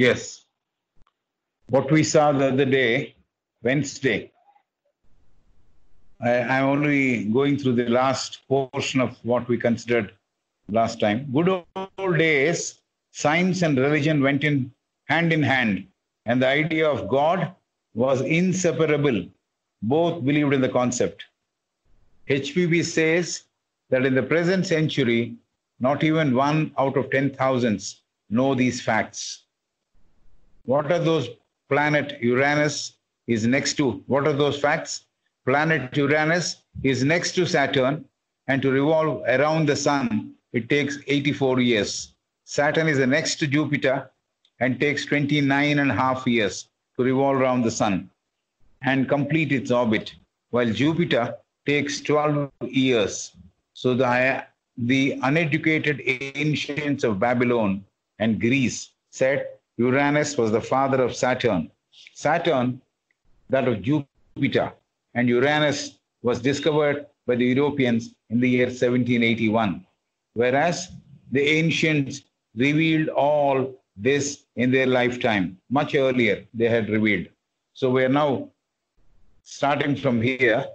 Yes. What we saw the other day, Wednesday, I'm only going through the last portion of what we considered last time. Good old days, science and religion went in hand, and the idea of God was inseparable. Both believed in the concept. HPB says that in the present century, not even 1 out of 10,000 know these facts. What are those? Planet Uranus is next to, what are those facts? Planet Uranus is next to Saturn, and to revolve around the sun, it takes 84 years. Saturn is the next to Jupiter and takes 29.5 years to revolve around the sun and complete its orbit, while Jupiter takes 12 years. So the uneducated ancients of Babylon and Greece said Uranus was the father of Saturn. Saturn, that of Jupiter, and Uranus was discovered by the Europeans in the year 1781, whereas the ancients revealed all this in their lifetime. Much earlier, they had revealed. So we are now starting from here.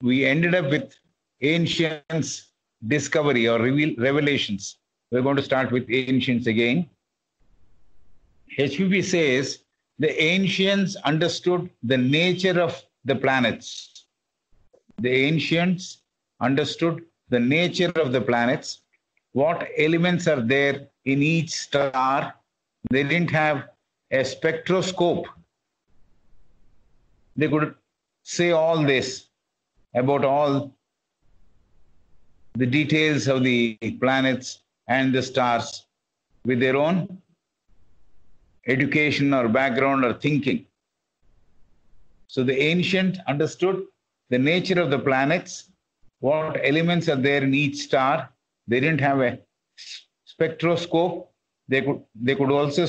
We ended up with ancients' discovery or revelations. We're going to start with ancients again. HPB says the ancients understood the nature of the planets. The ancients understood the nature of the planets, what elements are there in each star. They didn't have a spectroscope. They could say all this about all the details of the planets and the stars with their own education or background or thinking. So the ancient understood the nature of the planets, what elements are there in each star. They didn't have a spectroscope. They could also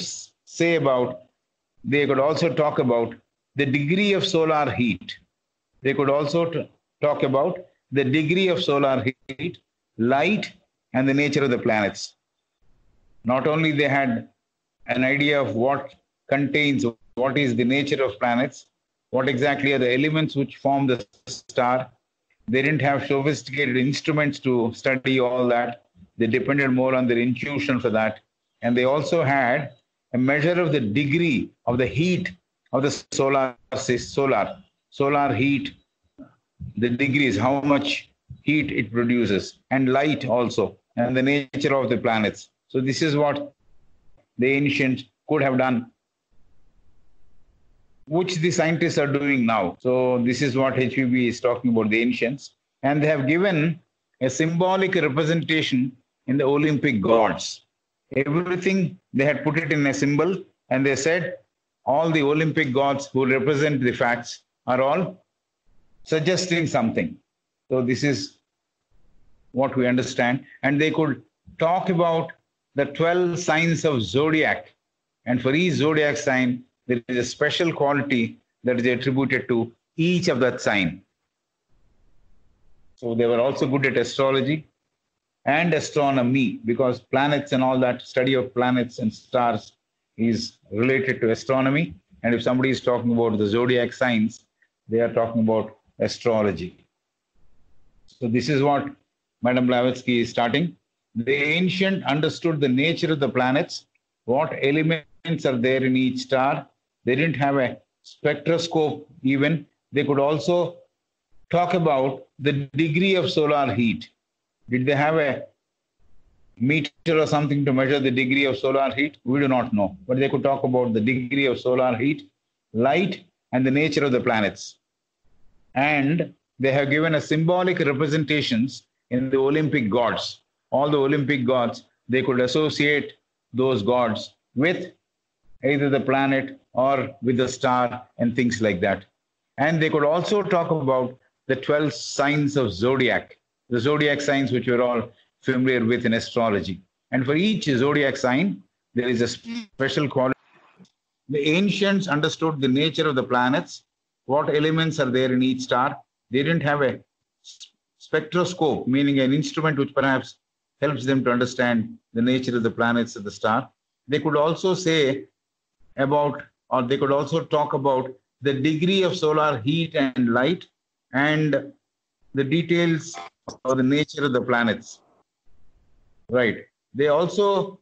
talk about the degree of solar heat. They could also talk about the degree of solar heat, light, and the nature of the planets. Not only they had an idea of what is the nature of planets, what exactly are the elements which form the star. They didn't have sophisticated instruments to study all that. They depended more on their intuition for that. And they also had a measure of the degree of the heat of the solar heat, the degrees, how much heat it produces, and light also, and the nature of the planets. So this is what the ancients could have done, which the scientists are doing now. So this is what HPB is talking about, the ancients. And they have given a symbolic representation in the Olympic gods. Everything, they had put it in a symbol, and they said all the Olympic gods who represent the facts are all suggesting something. So this is what we understand. And they could talk about the 12 signs of zodiac. And for each zodiac sign, there is a special quality that is attributed to each of that sign. So they were also good at astrology and astronomy, because planets and all that, study of planets and stars is related to astronomy. And if somebody is talking about the zodiac signs, they are talking about astrology. So this is what Madam Blavatsky is starting. The ancient understood the nature of the planets, what elements are there in each star. They didn't have a spectroscope even. They could also talk about the degree of solar heat. Did they have a meter or something to measure the degree of solar heat? We do not know. But they could talk about the degree of solar heat, light, and the nature of the planets. And they have given a symbolic representations in the Olympic gods. All the Olympic gods, they could associate those gods with either the planet or with the star and things like that. And they could also talk about the 12 signs of zodiac, the zodiac signs which we're all familiar with in astrology. And for each zodiac sign, there is a special quality. The ancients understood the nature of the planets, what elements are there in each star. They didn't have a spectroscope, meaning an instrument which perhaps helps them to understand the nature of the planets of the star. they could also say about, or they could also talk about the degree of solar heat and light and the details of the nature of the planets. Right. They also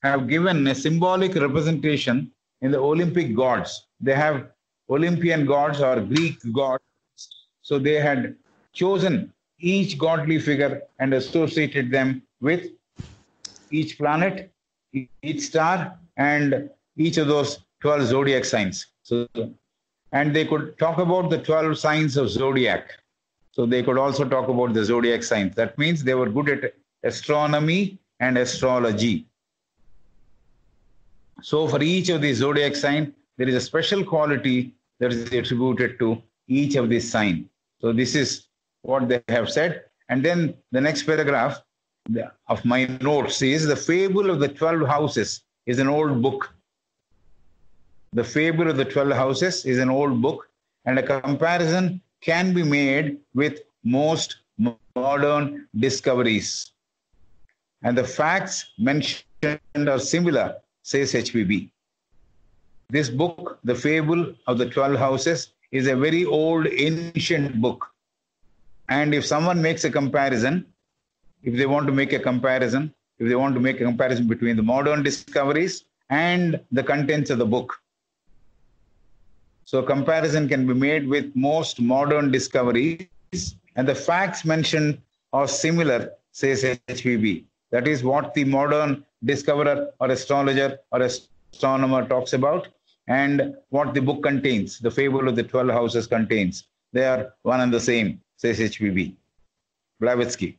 have given a symbolic representation in the Olympic gods. They have Olympian gods or Greek gods. So they had chosen each godly figure and associated them with each planet, each star, and each of those 12 zodiac signs. So, and they could talk about the 12 signs of zodiac. So they could also talk about the zodiac signs. That means they were good at astronomy and astrology. So for each of these zodiac sign, there is a special quality that is attributed to each of these signs. So this is what they have said. And then the next paragraph of my notes is the fable of the 12 houses is an old book. The fable of the 12 houses is an old book, and a comparison can be made with most modern discoveries. And the facts mentioned are similar, says HPB. This book, The Fable of the 12 Houses, is a very old, ancient book. And if someone makes a comparison, if they want to make a comparison, between the modern discoveries and the contents of the book, so comparison can be made with most modern discoveries, and the facts mentioned are similar, says HPB. That is what the modern discoverer or astrologer or astronomer talks about, and what the book contains, the fable of the 12 houses contains. They are one and the same, says HPB. Blavatsky.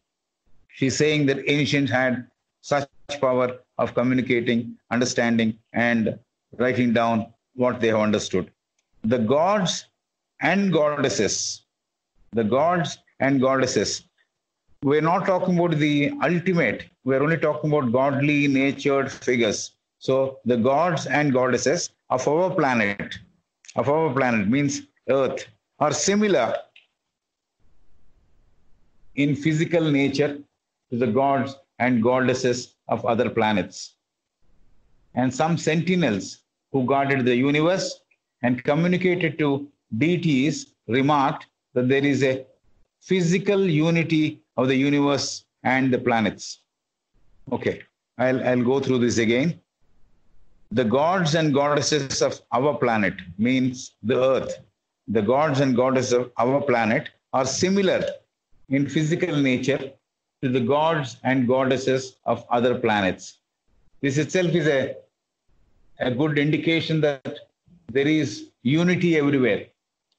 She's saying that ancients had such power of communicating, understanding, and writing down what they have understood. The gods and goddesses, we're not talking about the ultimate, we're only talking about godly natured figures. So the gods and goddesses of our planet means Earth, are similar in physical nature to the gods and goddesses of other planets. And some sentinels who guarded the universe and communicated to deities remarked that there is a physical unity of the universe and the planets. Okay, I'll go through this again. The gods and goddesses of our planet means the Earth. The gods and goddesses of our planet are similar in physical nature to the gods and goddesses of other planets. This itself is a good indication that there is unity everywhere.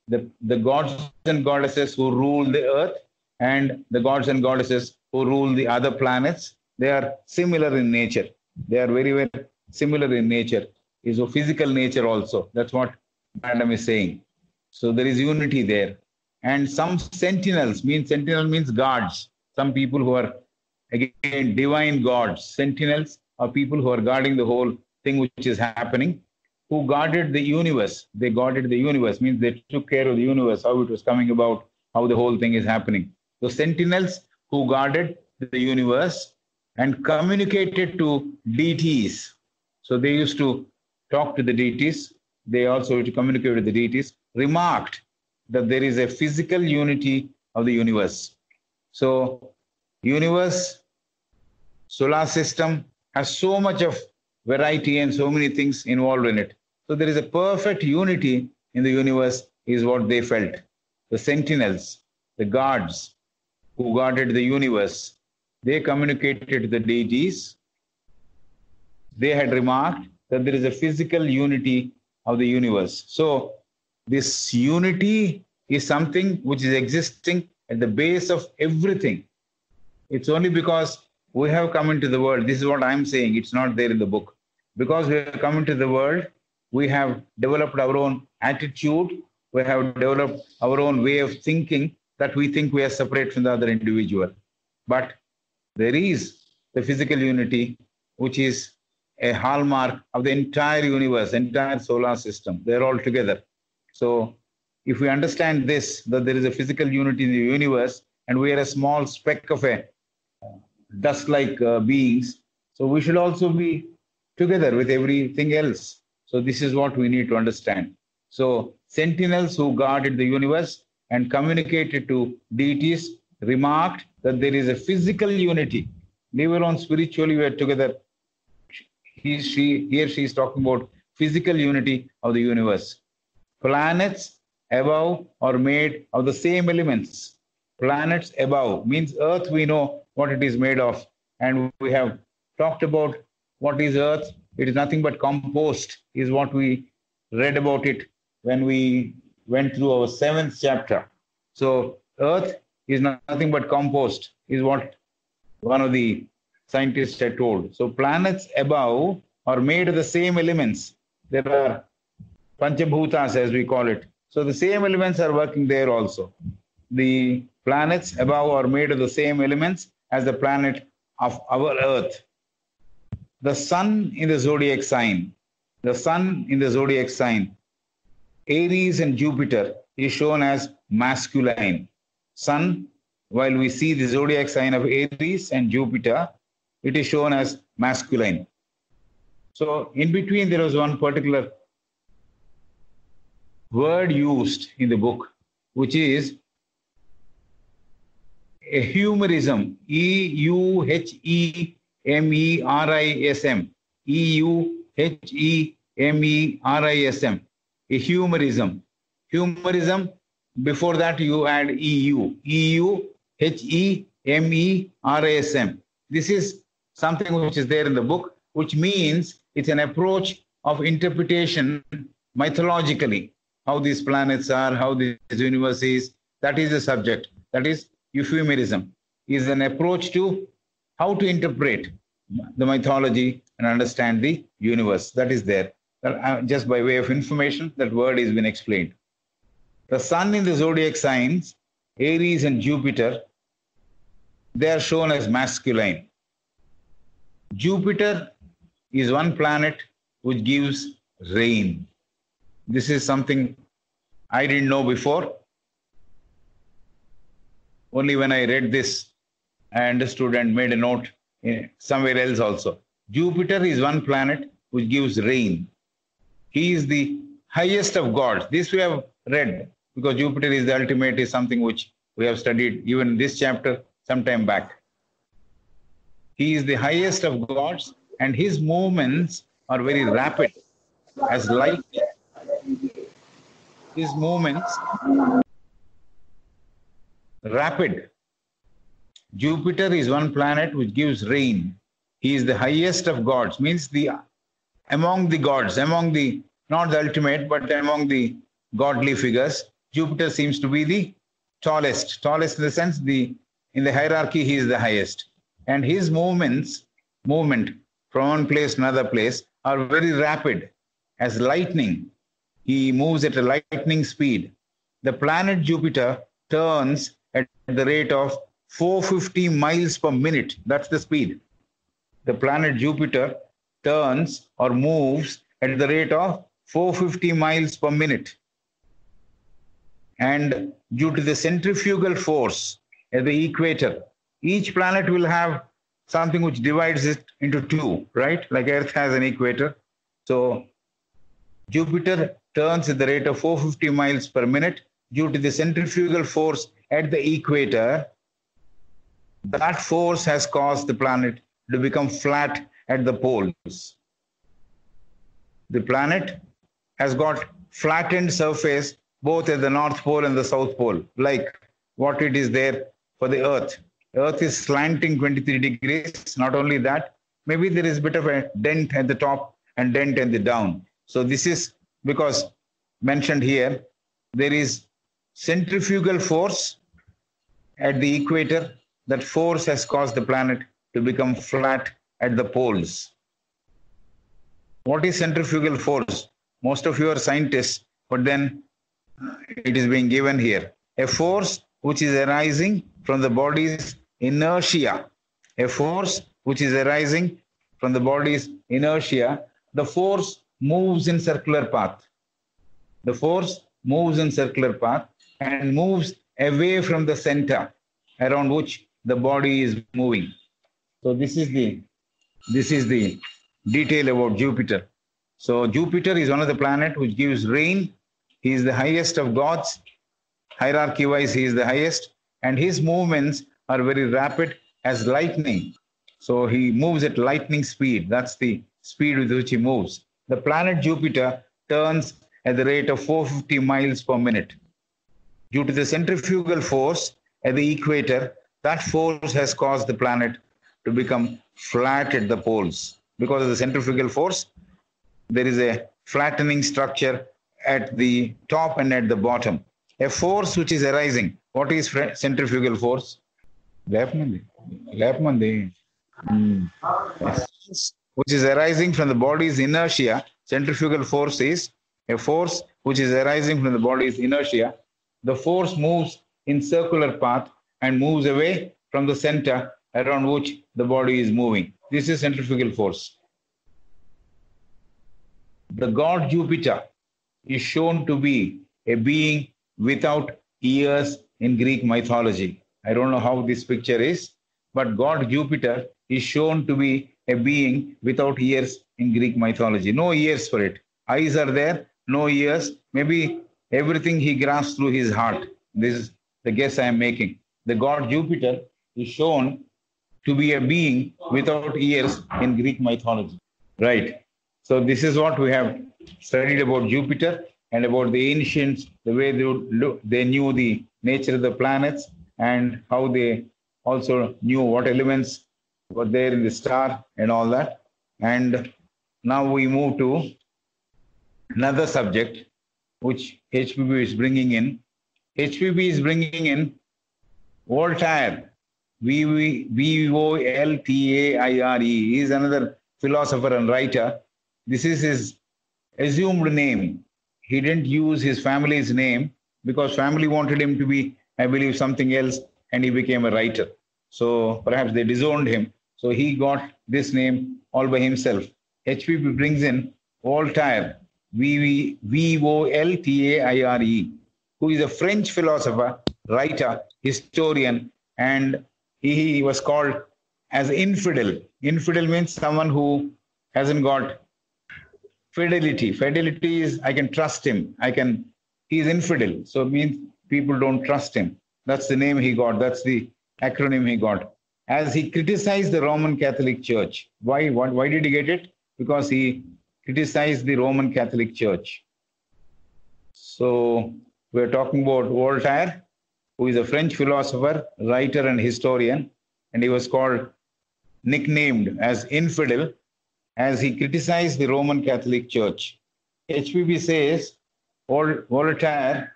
The gods and goddesses who rule the earth and the gods and goddesses who rule the other planets, they are similar in nature. They are very, very similar in nature. Is of physical nature also. That's what Madam is saying. So there is unity there. And some sentinels means guards. Some people who are, again, divine gods. Sentinels are people who are guarding the whole thing which is happening, who guarded the universe. They guarded the universe, means they took care of the universe, how it was coming about, how the whole thing is happening. So sentinels who guarded the universe and communicated to deities. So they used to talk to the deities. They also used to communicate with the deities, remarked that there is a physical unity of the universe. So universe, solar system has so much of variety and so many things involved in it. So there is a perfect unity in the universe is what they felt. The sentinels, the guards who guarded the universe, they communicated to the deities. They had remarked that there is a physical unity of the universe. So this unity is something which is existing at the base of everything. It's only because we have come into the world. This is what I'm saying. It's not there in the book. Because we have come into the world, we have developed our own attitude. We have developed our own way of thinking that we think we are separate from the other individual. But there is the physical unity, which is a hallmark of the entire universe, entire solar system. They're all together. So if we understand this, that there is a physical unity in the universe, and we are a small speck of a dust-like beings, so we should also be together with everything else. So this is what we need to understand. So sentinels who guarded the universe and communicated to deities remarked that there is a physical unity. Leave alone spiritually we are together. Here she is talking about physical unity of the universe. Planets above are made of the same elements. Planets above means Earth, we know what it is made of. And we have talked about what is Earth. It is nothing but compost, is what we read about it when we went through our 7th chapter. So Earth is nothing but compost, is what one of the scientists had told. So planets above are made of the same elements. There are Panchabhutas, as we call it. So the same elements are working there also. The planets above are made of the same elements as the planet of our Earth. The sun in the zodiac sign, Aries and Jupiter, is shown as masculine. Sun, while we see the zodiac sign of Aries and Jupiter, it is shown as masculine. So in between there was one particular word used in the book, which is a humorism, E-U-H-E-M-E-R-I-S-M, E-U-H-E-M-E-R-I-S-M, a humorism. Humorism, before that you add E-U, E-U-H-E-M-E-R-I-S-M. This is something which is there in the book, which means it's an approach of interpretation mythologically, how these planets are, how this universe is. That is the subject. That is euphemism, is an approach to how to interpret the mythology and understand the universe. That is there. Just by way of information, that word has been explained. The sun in the zodiac signs, Aries and Jupiter, they are shown as masculine. Jupiter is one planet which gives rain. This is something I didn't know before. Only when I read this, I understood and made a note somewhere else also. Jupiter is one planet which gives rain. He is the highest of gods. This we have read because Jupiter is the ultimate, is something which we have studied even this chapter some time back. He is the highest of gods and his movements are very rapid as light. His movements rapid. Jupiter is one planet which gives rain. He is the highest of gods, means among the gods, among the, not the ultimate, but among the godly figures, Jupiter seems to be the tallest. Tallest in the sense, in the hierarchy, he is the highest. And his movement from one place to another place are very rapid as lightning. He moves at a lightning speed. The planet Jupiter turns at the rate of 450 miles per minute. That's the speed. The planet Jupiter turns or moves at the rate of 450 miles per minute. And due to the centrifugal force at the equator, each planet will have something which divides it into two, right? Like Earth has an equator. So Jupiter turns at the rate of 450 miles per minute due to the centrifugal force at the equator. That force has caused the planet to become flat at the poles. The planet has got flattened surface both at the North Pole and the South Pole, like what it is there for the Earth. Earth is slanting 23 degrees. Not only that, maybe there is a bit of a dent at the top and dent at the down. So this is because mentioned here, there is centrifugal force at the equator. That force has caused the planet to become flat at the poles. What is centrifugal force? Most of you are scientists, but then it is being given here. A force which is arising from the body's inertia. A force which is arising from the body's inertia. The force moves in circular path. The force moves in circular path and moves away from the center around which the body is moving. So this is the detail about Jupiter. So Jupiter is one of the planets which gives rain. He is the highest of gods. Hierarchy-wise, he is the highest. And his movements are very rapid as lightning. So he moves at lightning speed. That's the speed with which he moves. The planet Jupiter turns at the rate of 450 miles per minute. Due to the centrifugal force at the equator, that force has caused the planet to become flat at the poles. Because of the centrifugal force, there is a flattening structure at the top and at the bottom. A force which is arising. What is centrifugal force? Definitely. Which is arising from the body's inertia. Centrifugal force is a force which is arising from the body's inertia. The force moves in circular path and moves away from the center around which the body is moving. This is centrifugal force. The god Jupiter is shown to be a being without ears in Greek mythology. I don't know how this picture is, but god Jupiter is shown to be a being without ears in Greek mythology. No ears for it. Eyes are there, no ears. Maybe everything he grasps through his heart. This is the guess I am making. The god Jupiter is shown to be a being without ears in Greek mythology. Right. So this is what we have studied about Jupiter and about the ancients, the way they knew the nature of the planets and how they also knew what elements were there in the star and all that. And now we move to another subject which HPB is bringing in. HPB is bringing in Voltaire, Voltaire. He is another philosopher and writer. This is his assumed name. He didn't use his family's name because family wanted him to be, I believe, something else, and he became a writer. So perhaps they disowned him. So he got this name all by himself. HPB brings in Voltaire, Voltaire, who is a French philosopher, writer, historian, and he was called as infidel. Infidel means someone who hasn't got fidelity. Fidelity is I can trust him. He is infidel. So it means people don't trust him. That's the name he got. That's the acronym he got. As he criticized the Roman Catholic Church. Why did he get it? Because he criticized the Roman Catholic Church. So we're talking about Voltaire, who is a French philosopher, writer, and historian. And he was nicknamed as infidel, as he criticized the Roman Catholic Church. HPB says Voltaire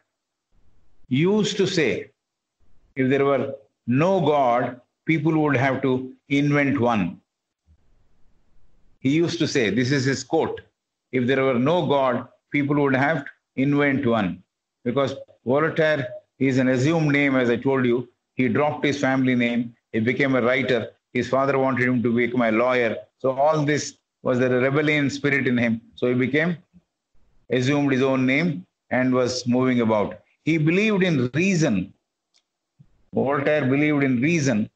used to say, if there were no God, people would have to invent one. He used to say, this is his quote, if there were no God, people would have to invent one. Because Voltaire is an assumed name, as I told you. He dropped his family name. He became a writer. His father wanted him to become a lawyer. So all this was the rebellion spirit in him. So he assumed his own name and was moving about. He believed in reason. Voltaire believed in reason,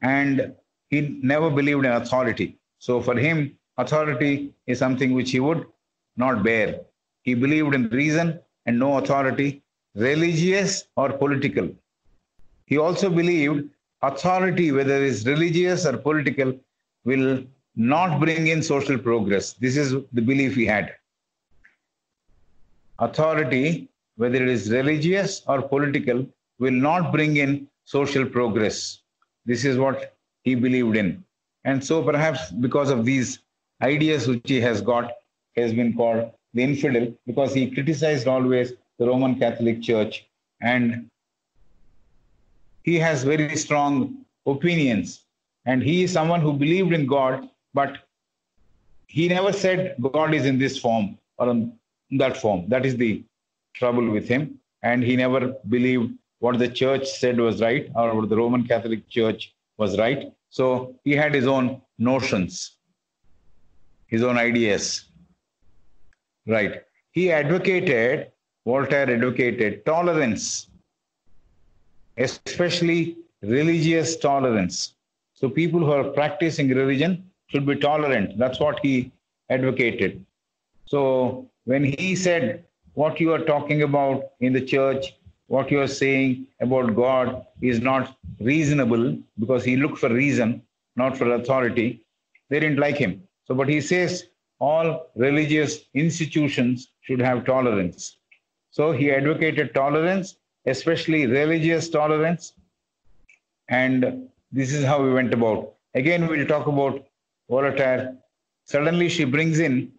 and he never believed in authority. So for him, authority is something which he would not bear. He believed in reason and no authority, religious or political. He also believed authority, whether it is religious or political, will not bring in social progress. This is the belief he had. Authority, whether it is religious or political, will not bring in social progress. This is what he believed in. And so perhaps because of these ideas which he has got, he has been called the infidel, because he criticized always the Roman Catholic Church, and he has very strong opinions. And he is someone who believed in God, but he never said God is in this form or in that form. That is the trouble with him. And he never believed what the church said was right, or what the Roman Catholic Church was right. So he had his own notions, his own ideas. Right. Voltaire advocated tolerance, especially religious tolerance. So people who are practicing religion should be tolerant. That's what he advocated. So when he said, what you are talking about in the church, what you are saying about God is not reasonable, because he looked for reason, not for authority, they didn't like him. So, but he says all religious institutions should have tolerance. So he advocated tolerance, especially religious tolerance. And this is how we went about. Again, we'll talk about Voltaire. Suddenly she brings in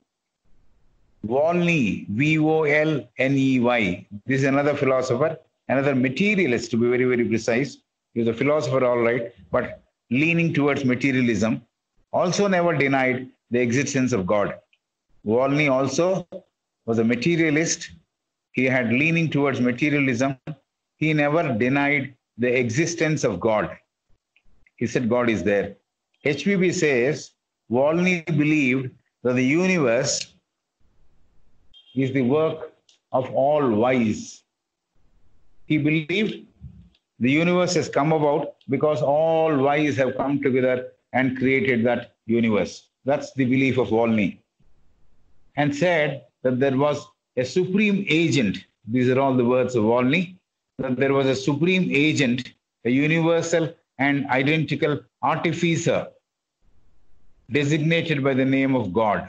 Volney, Volney. This is another philosopher, another materialist, to be very, very precise. He was a philosopher, all right, but leaning towards materialism. Also never denied the existence of God. Volney also was a materialist. He had leaning towards materialism. He never denied the existence of God. He said God is there. HPB says Volney believed that the universe is the work of all wise. He believed the universe has come about because all wise have come together and created that universe. That's the belief of Volney. And said that there was a supreme agent. These are all the words of Volney. That there was a supreme agent, a universal and identical artificer designated by the name of God.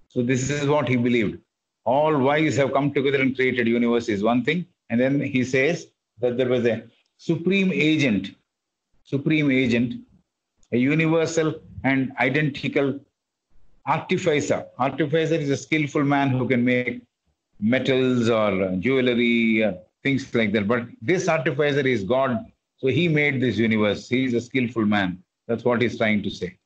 So this is what he believed. All wise have come together and created universe is one thing. And then he says that there was a supreme agent, a universal and identical artificer. Artificer is a skillful man who can make metals or jewelry, things like that. But this artificer is God. So he made this universe. He is a skillful man. That's what he's trying to say.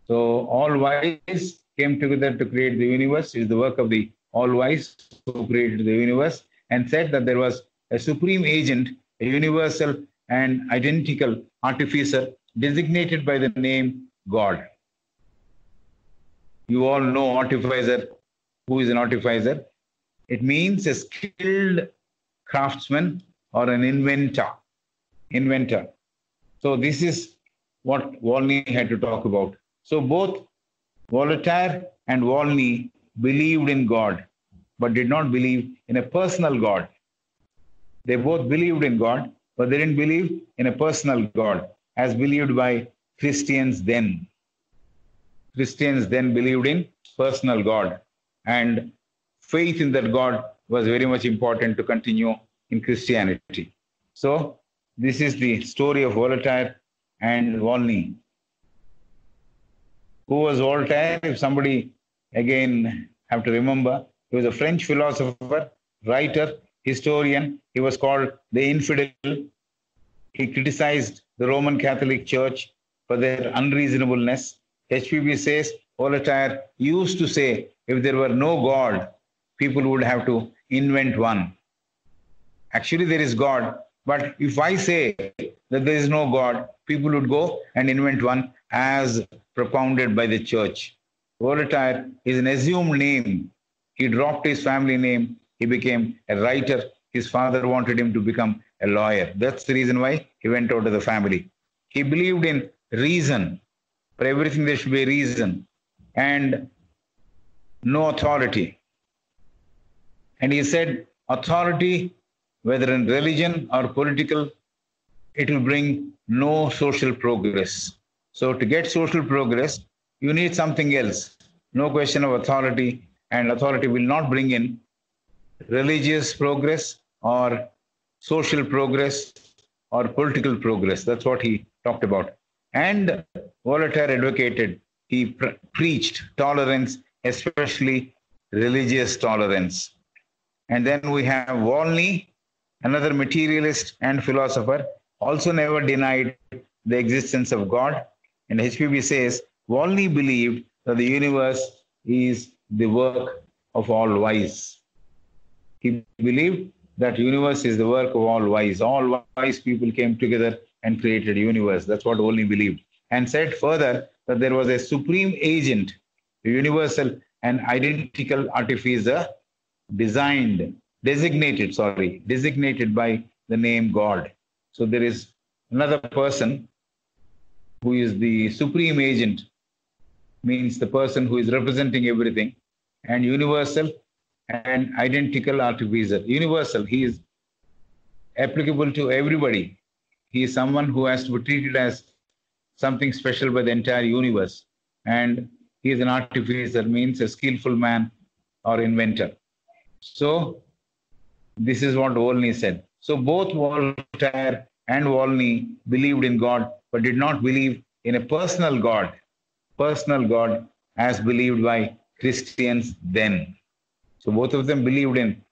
So all wise came together to create the universe. It is the work of the all wise who created the universe, and said that there was a supreme agent, a universal and identical artificer designated by the name God. You all know artificer. Who is an artificer? It means a skilled craftsman or an inventor. So this is what Volney had to talk about. So both Voltaire and Volney believed in God, but did not believe in a personal God. They both believed in God, but they didn't believe in a personal God, as believed by Christians then. Christians then believed in personal God, and faith in that God was very much important to continue in Christianity. So this is the story of Voltaire and Volney. Who was Voltaire? If somebody again have to remember, he was a French philosopher, writer, historian. He was called the infidel. He criticized the Roman Catholic Church for their unreasonableness. HPB says Voltaire used to say, if there were no God, people would have to invent one. Actually, there is God, but if I say that there is no God, people would go and invent one as propounded by the church. Voltaire is an assumed name. He dropped his family name. He became a writer. His father wanted him to become a lawyer. That's the reason why he went out of the family. He believed in reason. For everything there should be a reason and no authority. And he said authority, whether in religion or political, it will bring no social progress. So to get social progress, you need something else. No question of authority, and authority will not bring in religious progress or social progress or political progress. That's what he talked about. And Voltaire advocated, he preached tolerance, especially religious tolerance. And then we have Volney, another materialist and philosopher, also never denied the existence of God. And HPB says, Volney believed that the universe is the work of all wise. He believed that universe is the work of all wise. All wise people came together and created universe. That's what Volney believed. And said further that there was a supreme agent, a universal and identical artificer designated by the name God. So there is another person who is the supreme agent means the person who is representing everything, and universal and identical artificer. Universal, he is applicable to everybody. He is someone who has to be treated as something special by the entire universe. And he is an artificer, means a skillful man or inventor. So this is what Volney said. So both Voltaire and Volney believed in God, but did not believe in a personal God as believed by Christians then. So both of them believed in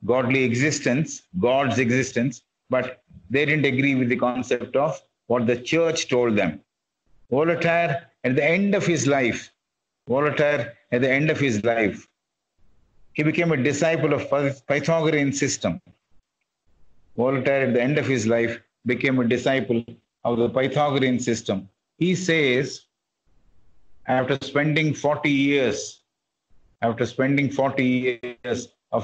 godly existence, God's existence, but they didn't agree with the concept of what the church told them. Voltaire, at the end of his life, he became a disciple of Pythagorean system. Voltaire, at the end of his life, became a disciple of the Pythagorean system. He says, after spending 40 years of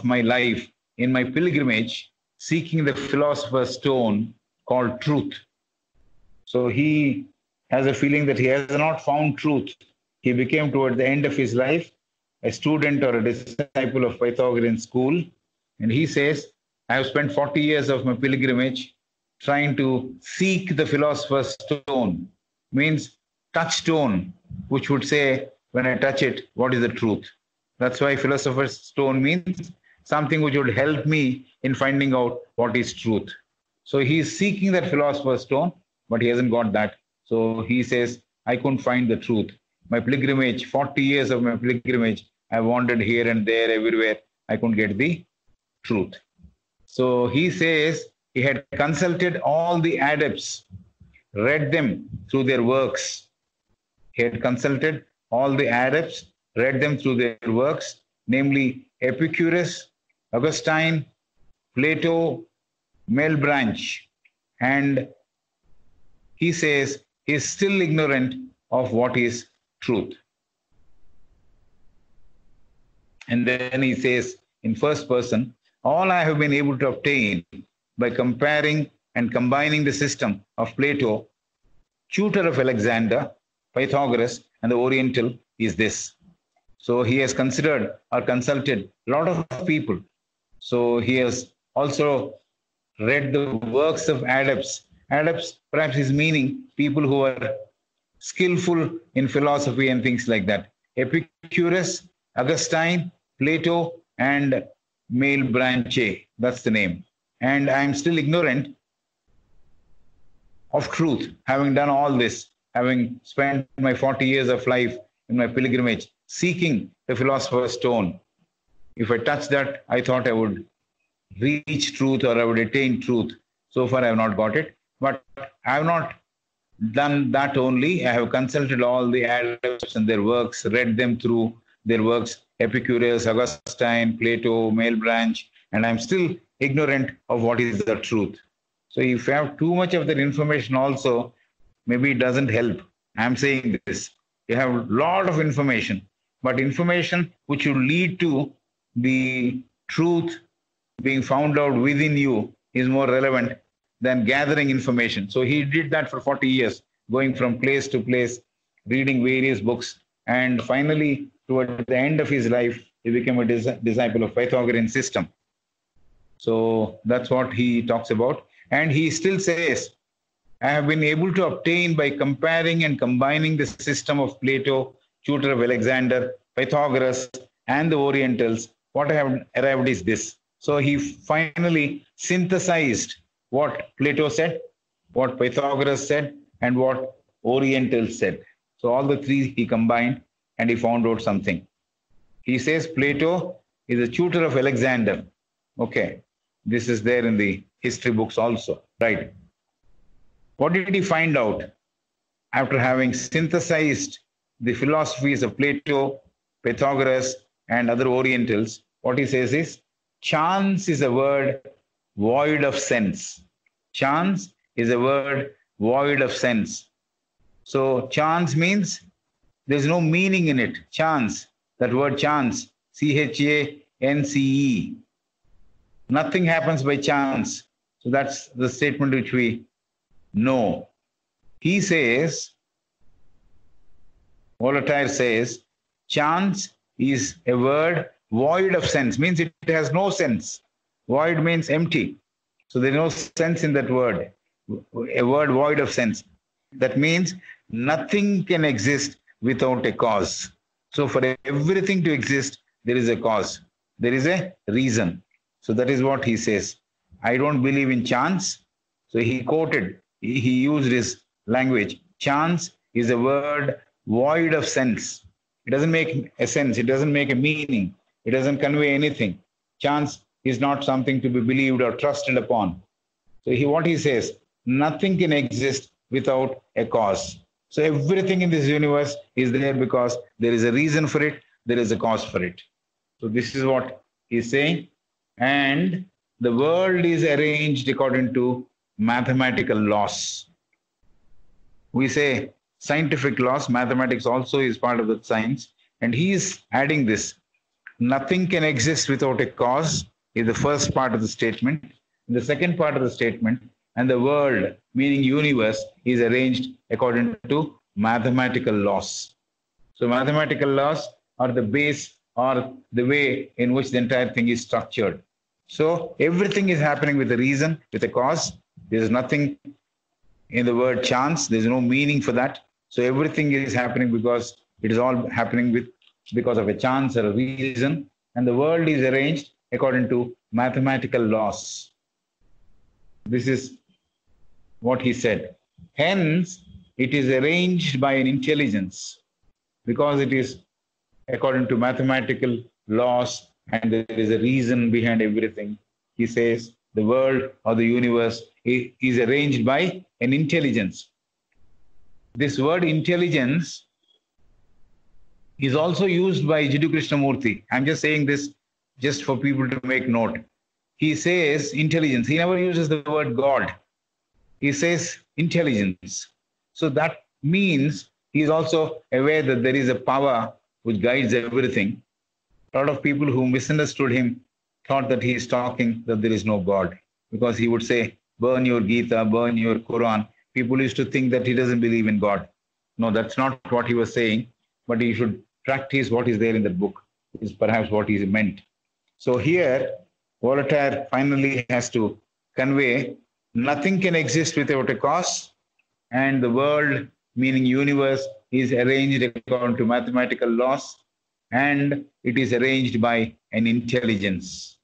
my life in my pilgrimage, seeking the philosopher's stone called truth. So he has a feeling that he has not found truth. He became, toward the end of his life, a student or a disciple of Pythagorean school. And he says, I have spent 40 years of my pilgrimage trying to seek the philosopher's stone, means touchstone, which would say, when I touch it, what is the truth? That's why philosopher's stone means something which would help me in finding out what is truth. So he is seeking that philosopher's stone, but he hasn't got that. So he says, I couldn't find the truth. My pilgrimage, 40 years of my pilgrimage, I wandered here and there, everywhere. I couldn't get the truth. So he says he had consulted all the adepts, read them through their works. He had consulted all the adepts, read them through their works, namely Epicurus, Augustine, Plato, Malebranche. And he says he is still ignorant of what is truth. And then he says in first person, all I have been able to obtain by comparing and combining the system of Plato, tutor of Alexander, Pythagoras, and the Oriental is this. So he has considered or consulted a lot of people. So he has also read the works of adepts. Adepts, perhaps his meaning, people who are skillful in philosophy and things like that. Epicurus, Augustine, Plato, and Malebranche. That's the name. And I'm still ignorant of truth, having done all this, having spent my 40 years of life in my pilgrimage, seeking the philosopher's stone. If I touch that, I thought I would reach truth or I would attain truth. So far, I have not got it. But I have not done that only. I have consulted all the adepts and their works, read them through their works, Epicurus, Augustine, Plato, Malebranche, and I'm still ignorant of what is the truth. So if you have too much of that information also, maybe it doesn't help. I'm saying this. You have a lot of information, but information which will lead to the truth being found out within you is more relevant than gathering information. So he did that for 40 years, going from place to place, reading various books, and finally, toward the end of his life, he became a disciple of Pythagorean system. So that's what he talks about. And he still says, I have been able to obtain by comparing and combining the system of Plato, tutor of Alexander, Pythagoras, and the Orientals. What I have arrived is this. So he finally synthesized what Plato said, what Pythagoras said, and what Orientals said. So all the three he combined and he found out something. He says Plato is a tutor of Alexander. Okay, this is there in the history books also, right? What did he find out after having synthesized the philosophies of Plato, Pythagoras, and other Orientals? What he says is, chance is a word void of sense. Chance is a word void of sense. So chance means there's no meaning in it. Chance, that word chance, C-H-A-N-C-E. Nothing happens by chance. So that's the statement which we know. He says, Voltaire says, chance is a word void of sense, means it has no sense. Void means empty. So there's no sense in that word. A word void of sense. That means nothing can exist without a cause. So for everything to exist, there is a cause. There is a reason. So that is what he says. I don't believe in chance. So he quoted, he used his language. Chance is a word void of sense. It doesn't make a sense. It doesn't make a meaning. It doesn't convey anything. Chance is not something to be believed or trusted upon. So what he says, nothing can exist without a cause. So everything in this universe is there because there is a reason for it, there is a cause for it. So this is what he's saying. And the world is arranged according to mathematical laws. We say scientific laws, mathematics also is part of the science. And he is adding this. Nothing can exist without a cause is the first part of the statement. The second part of the statement, and the world, meaning universe, is arranged according to mathematical laws. So mathematical laws are the base or the way in which the entire thing is structured. So everything is happening with a reason, with a cause. There is nothing in the word chance. There's no meaning for that. So everything is happening because it is all happening because of a chance or a reason. And the world is arranged according to mathematical laws. This is what he said. Hence, it is arranged by an intelligence because it is according to mathematical laws and there is a reason behind everything. He says the world or the universe is arranged by an intelligence. This word intelligence is also used by Jiddu Krishnamurti. I'm just saying this just for people to make note. He says intelligence. He never uses the word God. He says intelligence. So that means he is also aware that there is a power which guides everything. A lot of people who misunderstood him thought that he is talking that there is no God, because he would say, burn your Gita, burn your Quran. People used to think that he doesn't believe in God. No, that's not what he was saying, but he should practice what is there in that book, is perhaps what he meant. So here, Voltaire finally has to convey nothing can exist without a cause, and the world, meaning universe, is arranged according to mathematical laws, and it is arranged by an intelligence.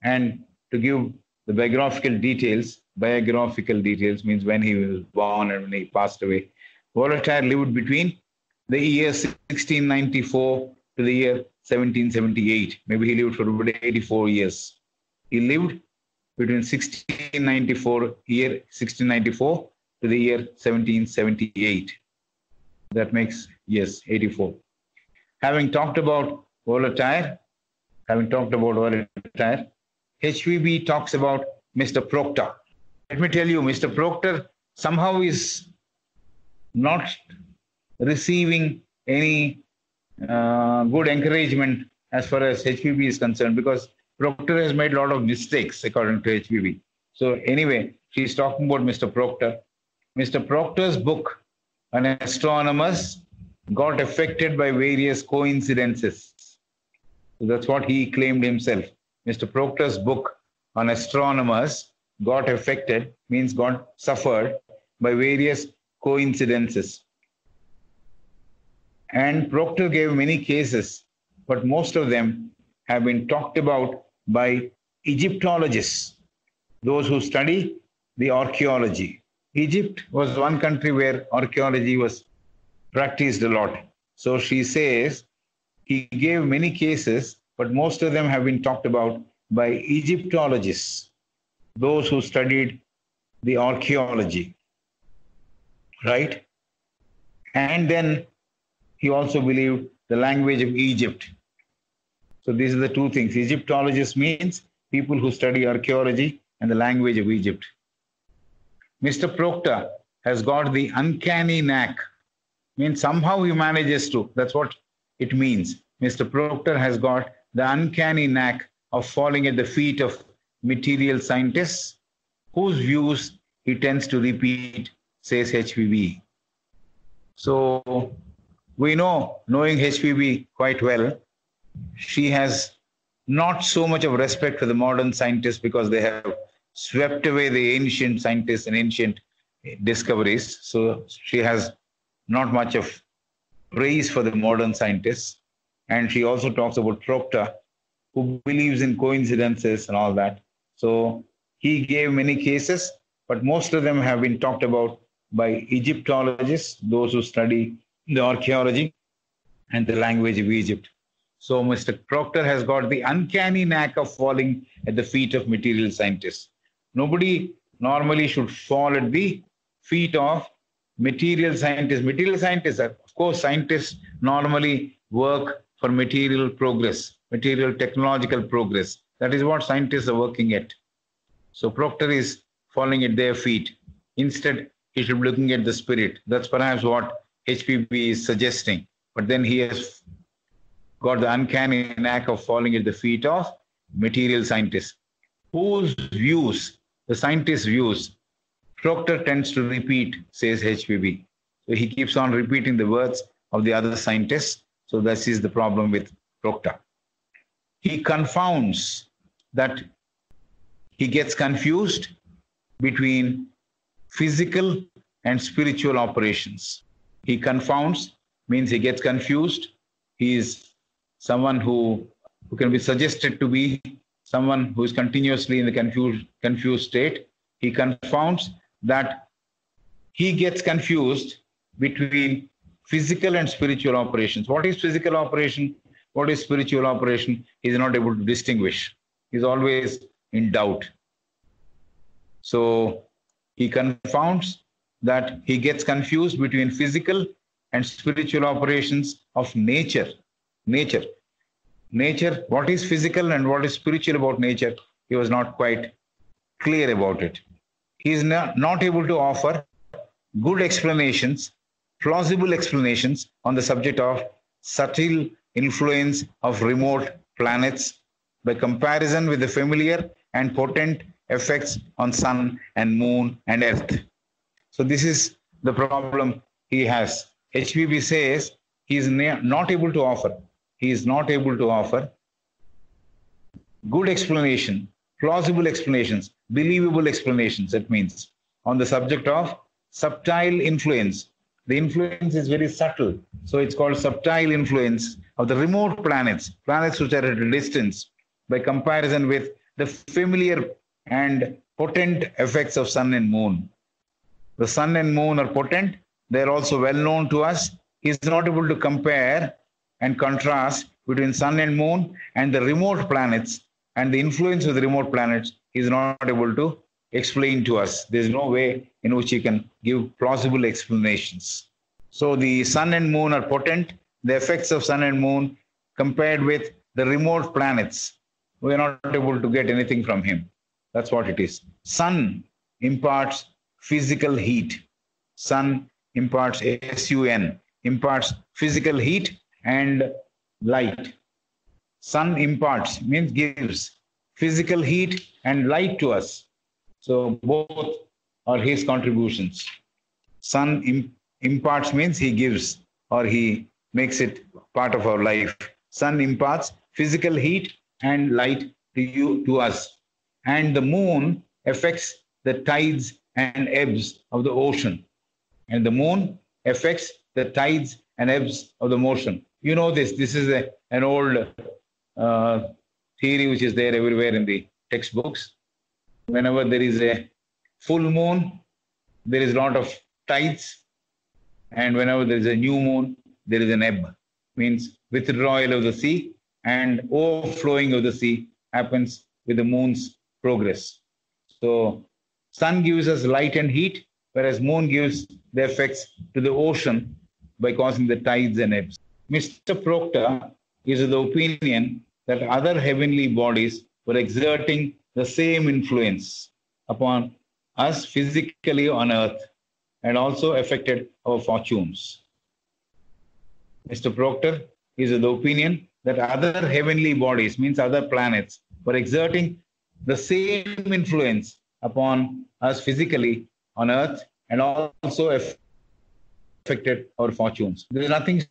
And to give the biographical details means when he was born and when he passed away. Voltaire lived between the year 1694 to the year 1778. Maybe he lived for about 84 years. He lived between 1694 to the year 1778. That makes, yes, 84. Having talked about Voltaire, HVB talks about Mr. Proctor. Let me tell you, Mr. Proctor somehow is not receiving any good encouragement as far as HVB is concerned, because Proctor has made a lot of mistakes according to HVB. So anyway, she's talking about Mr. Proctor. Mr. Proctor's book, An Astronomus, got affected by various coincidences. So that's what he claimed himself. Mr. Proctor's book on astronomers got affected, means got suffered by various coincidences. And Proctor gave many cases, but most of them have been talked about by Egyptologists, those who study the archaeology. Egypt was one country where archaeology was practiced a lot. So she says he gave many cases, but most of them have been talked about by Egyptologists, those who studied the archaeology, right? And then he also believed the language of Egypt. So these are the two things. Egyptologists means people who study archaeology and the language of Egypt. Mr. Proctor has got the uncanny knack, means somehow he manages to, that's what it means. Mr. Proctor has got the uncanny knack of falling at the feet of material scientists whose views he tends to repeat, says HVB. So we know, knowing HPB quite well, she has not so much of respect for the modern scientists because they have swept away the ancient scientists and ancient discoveries. So she has not much of praise for the modern scientists. And she also talks about Proctor, who believes in coincidences and all that. So he gave many cases, but most of them have been talked about by Egyptologists, those who study the archaeology and the language of Egypt. So Mr. Proctor has got the uncanny knack of falling at the feet of material scientists. Nobody normally should fall at the feet of material scientists. Material scientists, of course, scientists normally work for material progress, material technological progress. That is what scientists are working at. So Proctor is falling at their feet. Instead, he should be looking at the spirit. That's perhaps what HPB is suggesting. But then he has got the uncanny knack of falling at the feet of material scientists, whose views, the scientists' views, Proctor tends to repeat, says HPB. So he keeps on repeating the words of the other scientists. So this is the problem with Proctor. He confounds, that he gets confused between physical and spiritual operations. He confounds means he gets confused. He is someone who can be suggested to be someone who is continuously in the confused state. He confounds, that he gets confused between physical and spiritual operations. What is physical operation? What is spiritual operation? He is not able to distinguish. He is always in doubt. So he confounds, that he gets confused between physical and spiritual operations of nature. Nature, what is physical and what is spiritual about nature? He was not quite clear about it. He is not able to offer good explanations, plausible explanations on the subject of subtle influence of remote planets by comparison with the familiar and potent effects on sun and moon and earth. So this is the problem he has. HPB says he is not able to offer. He is not able to offer good explanation, plausible explanations, believable explanations, that means, on the subject of subtle influence. The influence is very subtle. So it's called subtle influence of the remote planets, planets which are at a distance, by comparison with the familiar and potent effects of sun and moon. The sun and moon are potent. They're also well known to us. He's not able to compare and contrast between sun and moon and the remote planets, and the influence of the remote planets is not able to explain to us. There's no way in which he can give plausible explanations. So the sun and moon are potent. The effects of sun and moon compared with the remote planets, we are not able to get anything from him. That's what it is. Sun imparts physical heat. Sun imparts, SUN, imparts physical heat and light. Sun imparts means gives physical heat and light to us. So both are his contributions. Sun imparts means he gives, or he makes it part of our life. Sun imparts physical heat and light to us. And the moon affects the tides and ebbs of the ocean. And the moon affects the tides and ebbs of the ocean. You know this. This is an old theory which is there everywhere in the textbooks. Whenever there is a full moon, there is a lot of tides. And whenever there is a new moon, there is an ebb. Means withdrawal of the sea and overflowing of the sea happens with the moon's progress. So sun gives us light and heat, whereas moon gives the effects to the ocean by causing the tides and ebbs. Mr. Proctor is of the opinion that other heavenly bodies were exerting the same influence upon us physically on earth and also affected our fortunes. Mr. Proctor is of the opinion that other heavenly bodies, means other planets, were exerting the same influence upon us physically on earth and also affected our fortunes. There is nothing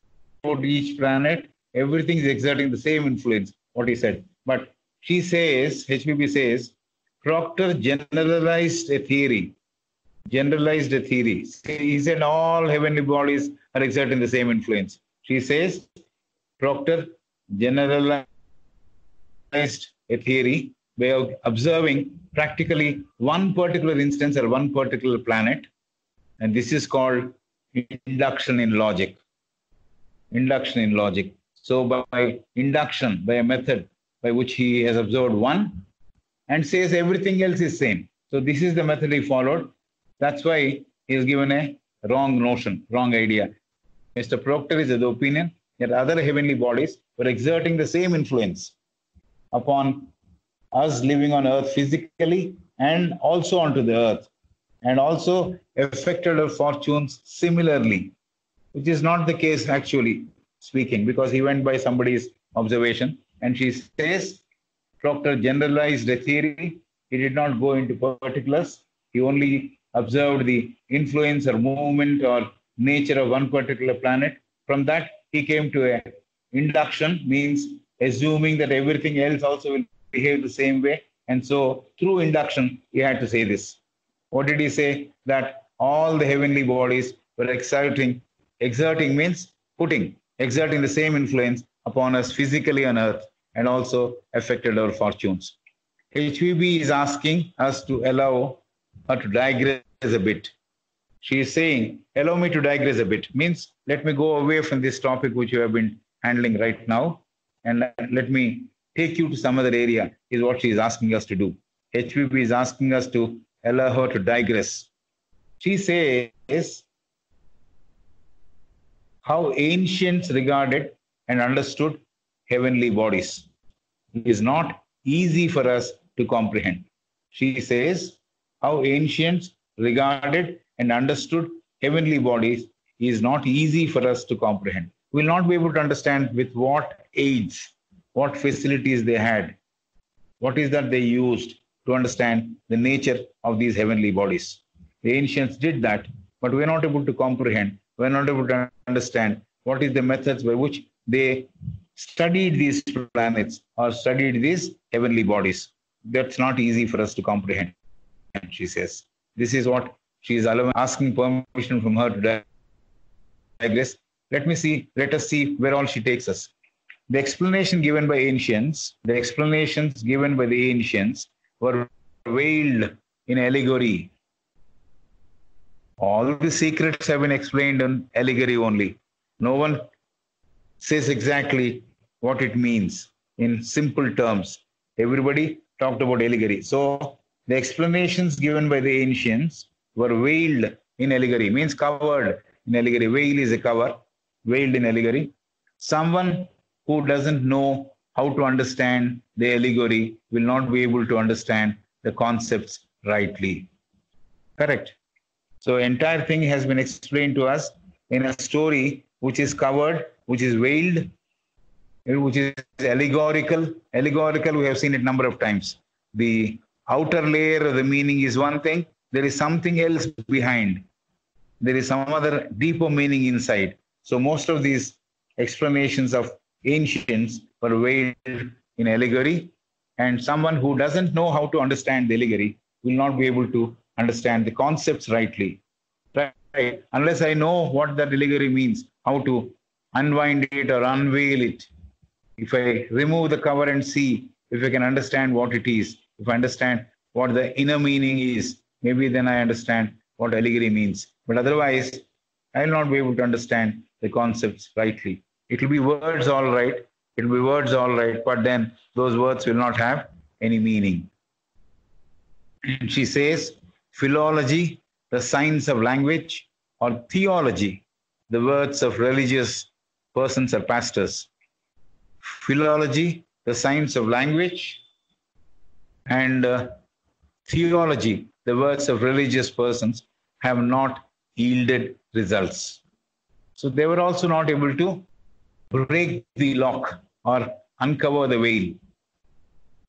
about each planet. Everything is exerting the same influence, what he said. But she says, HPB says, Proctor generalized a theory. He said all heavenly bodies are exerting the same influence. She says, Proctor generalized a theory by observing practically one particular instance or one particular planet, and this is called induction in logic. Induction in logic. So by induction, by a method by which he has observed one and says everything else is same. So this is the method he followed. That's why he is given a wrong notion, wrong idea. Mr. Proctor is of the opinion that other heavenly bodies were exerting the same influence upon us living on earth physically and also onto the earth, and also affected our fortunes similarly, which is not the case actually speaking, because he went by somebody's observation. And she says Proctor generalized a theory. He did not go into particulars. He only observed the influence or movement or nature of one particular planet. From that, he came to a induction, means assuming that everything else also will behave the same way. And so through induction, he had to say this. What did he say? That all the heavenly bodies were exerting means exerting the same influence upon us physically on earth and also affected our fortunes. HVB is asking us to allow her to digress a bit. She is saying, allow me to digress a bit, means let me go away from this topic which you have been handling right now, and let me take you to some other area, is what she is asking us to do. HVB is asking us to allow her to digress. She says how ancients regarded and understood heavenly bodies is not easy for us to comprehend. She says how ancients regarded and understood heavenly bodies is not easy for us to comprehend. We will not be able to understand with what aids, what facilities they had, what is that they used to understand the nature of these heavenly bodies. The ancients did that, but we are not able to comprehend, we are not able to understand what is the methods by which they studied these planets or studied these heavenly bodies. That's not easy for us to comprehend, she says. This is what she is asking permission from her to digress. Let us see where all she takes us. The explanations given by the ancients were veiled in allegory. All the secrets have been explained in allegory only. No one says exactly what it means in simple terms. Everybody talked about allegory. So the explanations given by the ancients were veiled in allegory, means covered in allegory. Veil is a cover, veiled in allegory. Someone who doesn't know how to understand the allegory will not be able to understand the concepts rightly. Correct. So entire thing has been explained to us in a story which is covered, which is veiled, which is allegorical. Allegorical, we have seen it a number of times. The outer layer of the meaning is one thing. There is something else behind. There is some other deeper meaning inside. So most of these explanations of ancients were veiled in allegory, and someone who doesn't know how to understand the allegory will not be able to understand the concepts rightly. Right? Unless I know what that allegory means, how to unwind it or unveil it. If I remove the cover and see if I can understand what it is, if I understand what the inner meaning is, maybe then I understand what allegory means. But otherwise, I will not be able to understand the concepts rightly. It will be words all right. It will be words all right, but then those words will not have any meaning. And she says, philology, the science of language, or theology, the words of religious persons or pastors. Philology, the science of language, and theology, the words of religious persons, have not yielded results. So they were also not able to break the lock or uncover the veil.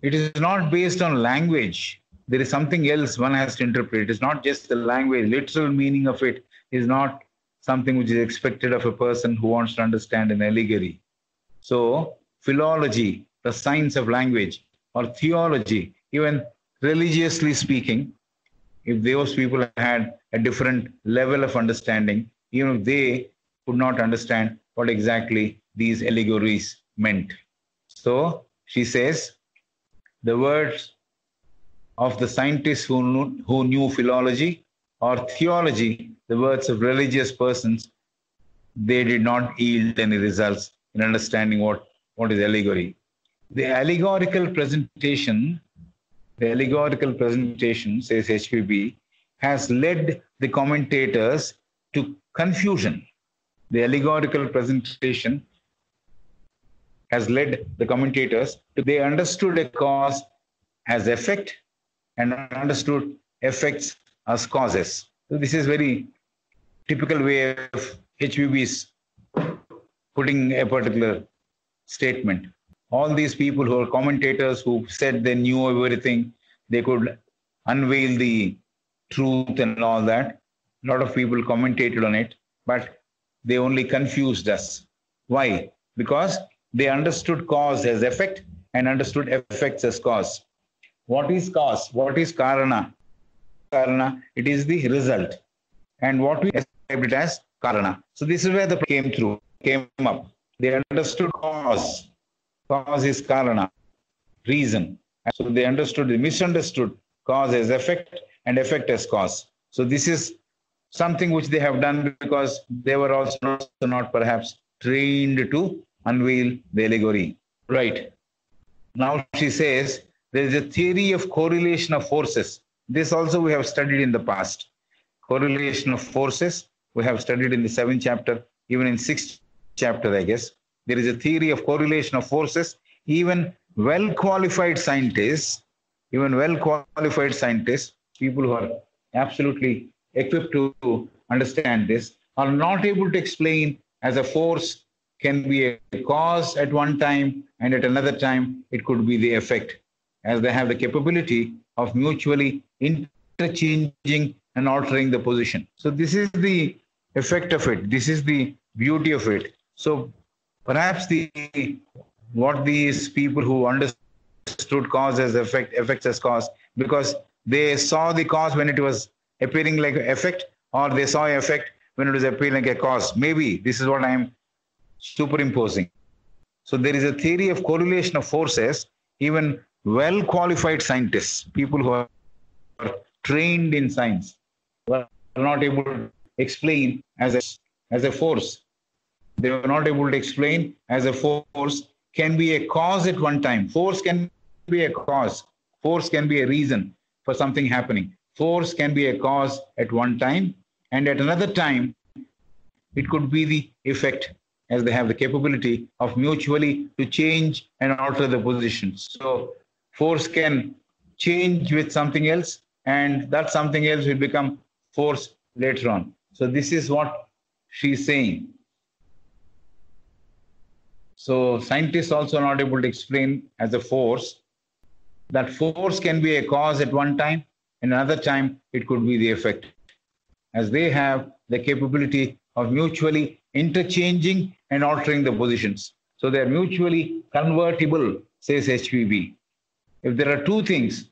It is not based on language. There is something else one has to interpret. It is not just the language. Literal meaning of it is not something which is expected of a person who wants to understand an allegory. So, philology, the science of language, or theology, even religiously speaking, if those people had a different level of understanding, even if they could not understand what exactly these allegories meant. So she says, the words of the scientists who knew philology or theology, the words of religious persons, they did not yield any results in understanding what is allegory. The allegorical presentation, says HPB, has led the commentators to confusion. The allegorical presentation has led the commentators to, they understood a cause as effect and understood effects as causes. So this is very typical way of HPB's putting a particular statement. All these people who are commentators who said they knew everything, they could unveil the truth and all that. A lot of people commentated on it, but they only confused us. Why? Because they understood cause as effect and understood effects as cause. What is cause? What is karana? Karana, it is the result. And what we described it as karana. So this is where the came up. They understood cause. Cause is karana, reason. So they misunderstood cause as effect and effect as cause. So this is something which they have done because they were also not perhaps trained to unveil the allegory. Right. Now she says there is a theory of correlation of forces. This also we have studied in the past. Correlation of forces we have studied in the 7th chapter, even in 6th chapter, I guess. There is a theory of correlation of forces. Even well-qualified scientists, people who are absolutely equipped to understand this, are not able to explain as a force can be a cause at one time and at another time it could be the effect, as they have the capability of mutually interchanging and altering the position. So this is the effect of it. This is the beauty of it. So perhaps what these people who understood cause as effect, effects as cause, because they saw the cause when it was appearing like effect, or they saw effect when it was appearing like a cause. Maybe this is what I am superimposing. So there is a theory of correlation of forces. Even well-qualified scientists, people who are trained in science, were not able to explain as a force. They were not able to explain as a force can be a cause at one time. Force can be a cause. Force can be a reason for something happening. Force can be a cause at one time, and at another time, it could be the effect, as they have the capability of mutually to change and alter the positions. So force can change with something else, and that something else will become force later on. So this is what she's saying. So scientists also are not able to explain as a force. That force can be a cause at one time, and another time it could be the effect, as they have the capability of mutually interchanging and altering the positions. So they are mutually convertible, says HPB. If there are two things,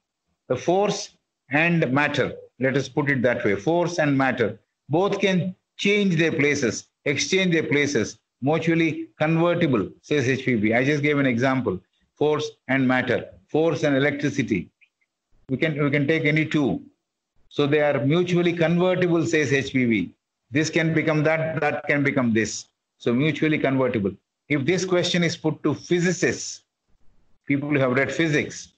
the force and matter, let us put it that way, force and matter, both can change their places, exchange their places, mutually convertible, says HPB. I just gave an example, force and matter, force and electricity. We can take any two. So they are mutually convertible, says HPB. This can become that, that can become this. So mutually convertible. If this question is put to physicists, people who have read physics,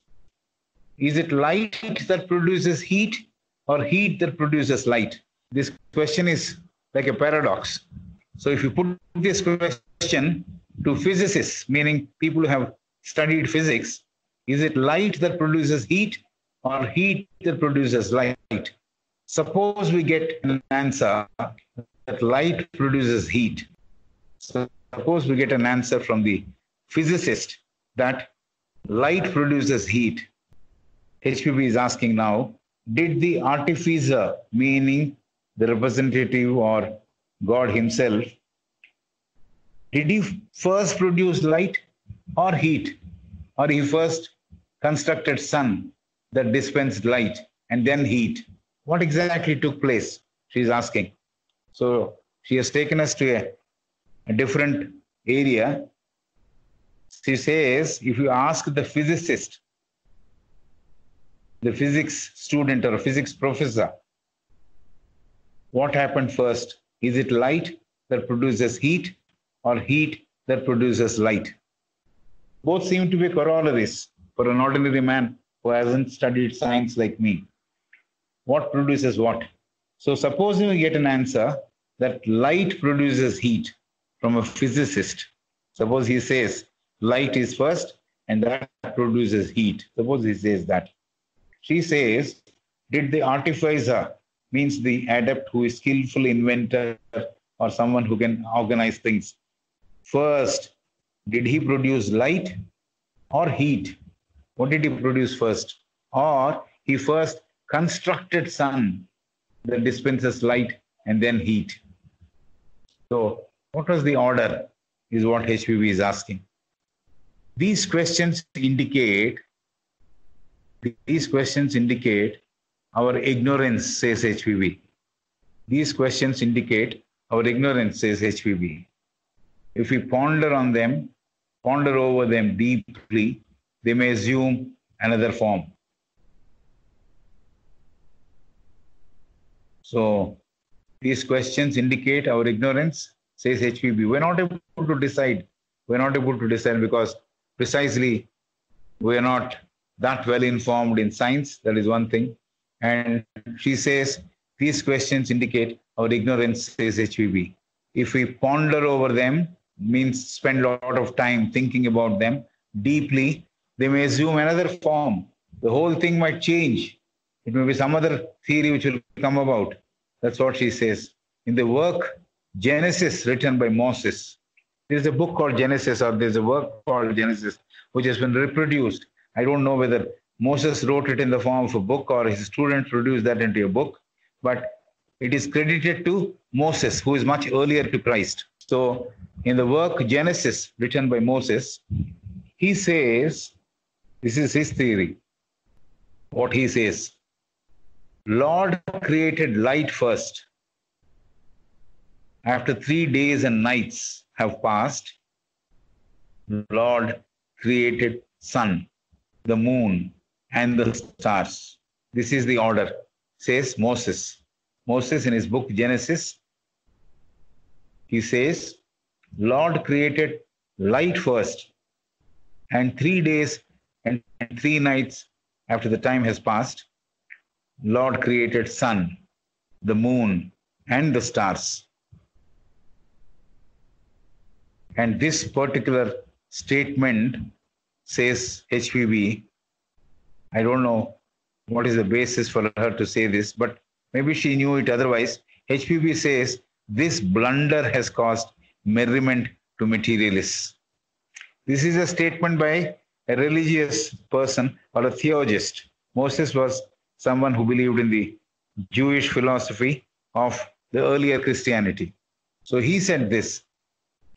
is it light that produces heat or heat that produces light? This question is like a paradox. So if you put this question to physicists, meaning people who have studied physics, is it light that produces heat or heat that produces light? Suppose we get an answer that light produces heat. So suppose we get an answer from the physicist that light produces heat. HPB is asking now, did the artificer, meaning the representative or God himself, did he first produce light or heat? Or he first constructed sun that dispensed light and then heat? What exactly took place? She's asking. So she has taken us to a different area. She says, if you ask the physicist, the physics student or physics professor, what happened first? Is it light that produces heat or heat that produces light? Both seem to be corollaries for an ordinary man who hasn't studied science like me. What produces what? So supposing we get an answer that light produces heat from a physicist. Suppose he says light is first and that produces heat. Suppose he says that. She says, did the artificer, means the adept who is skillful inventor or someone who can organize things, first, did he produce light or heat? What did he produce first? Or he first constructed sun that dispenses light and then heat? So what was the order is what HPV is asking. These questions indicate our ignorance, says HPV. These questions indicate our ignorance, says HPV. If we ponder over them deeply, they may assume another form. So these questions indicate our ignorance, says HPV. We're not able to decide. We're not able to decide because precisely we are not that well informed in science. That is one thing. And she says these questions indicate our ignorance, says HPV. If we ponder over them, means spend a lot of time thinking about them deeply, they may assume another form. The whole thing might change. It may be some other theory which will come about. That's what she says. In the work Genesis, written by Moses, there's a book called Genesis, or there's a work called Genesis, which has been reproduced. I don't know whether Moses wrote it in the form of a book or his student produced that into a book, but it is credited to Moses, who is much earlier to Christ. So in the work Genesis, written by Moses, he says, this is his theory, what he says, Lord created light first. After 3 days and nights have passed, Lord created sun, the moon, and the stars. This is the order, says Moses. Moses in his book Genesis, he says, Lord created light first, and 3 days and 3 nights after the time has passed, Lord created sun, the moon, and the stars. And this particular statement, says HPV, I don't know what is the basis for her to say this, but maybe she knew it otherwise. HPV says this blunder has caused merriment to materialists. This is a statement by a religious person or a theologist. Moses was someone who believed in the Jewish philosophy of the earlier Christianity. So he said this.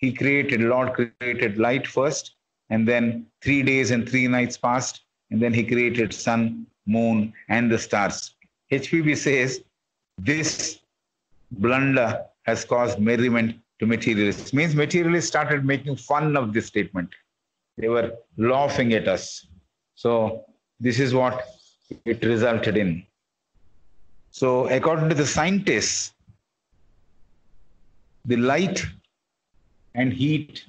Lord created light first, and then 3 days and 3 nights passed, and then he created sun, moon, and the stars. HPV says this blunder has caused merriment to materialists. Means materialists started making fun of this statement. They were laughing at us. So this is what it resulted in. So according to the scientists, the light and heat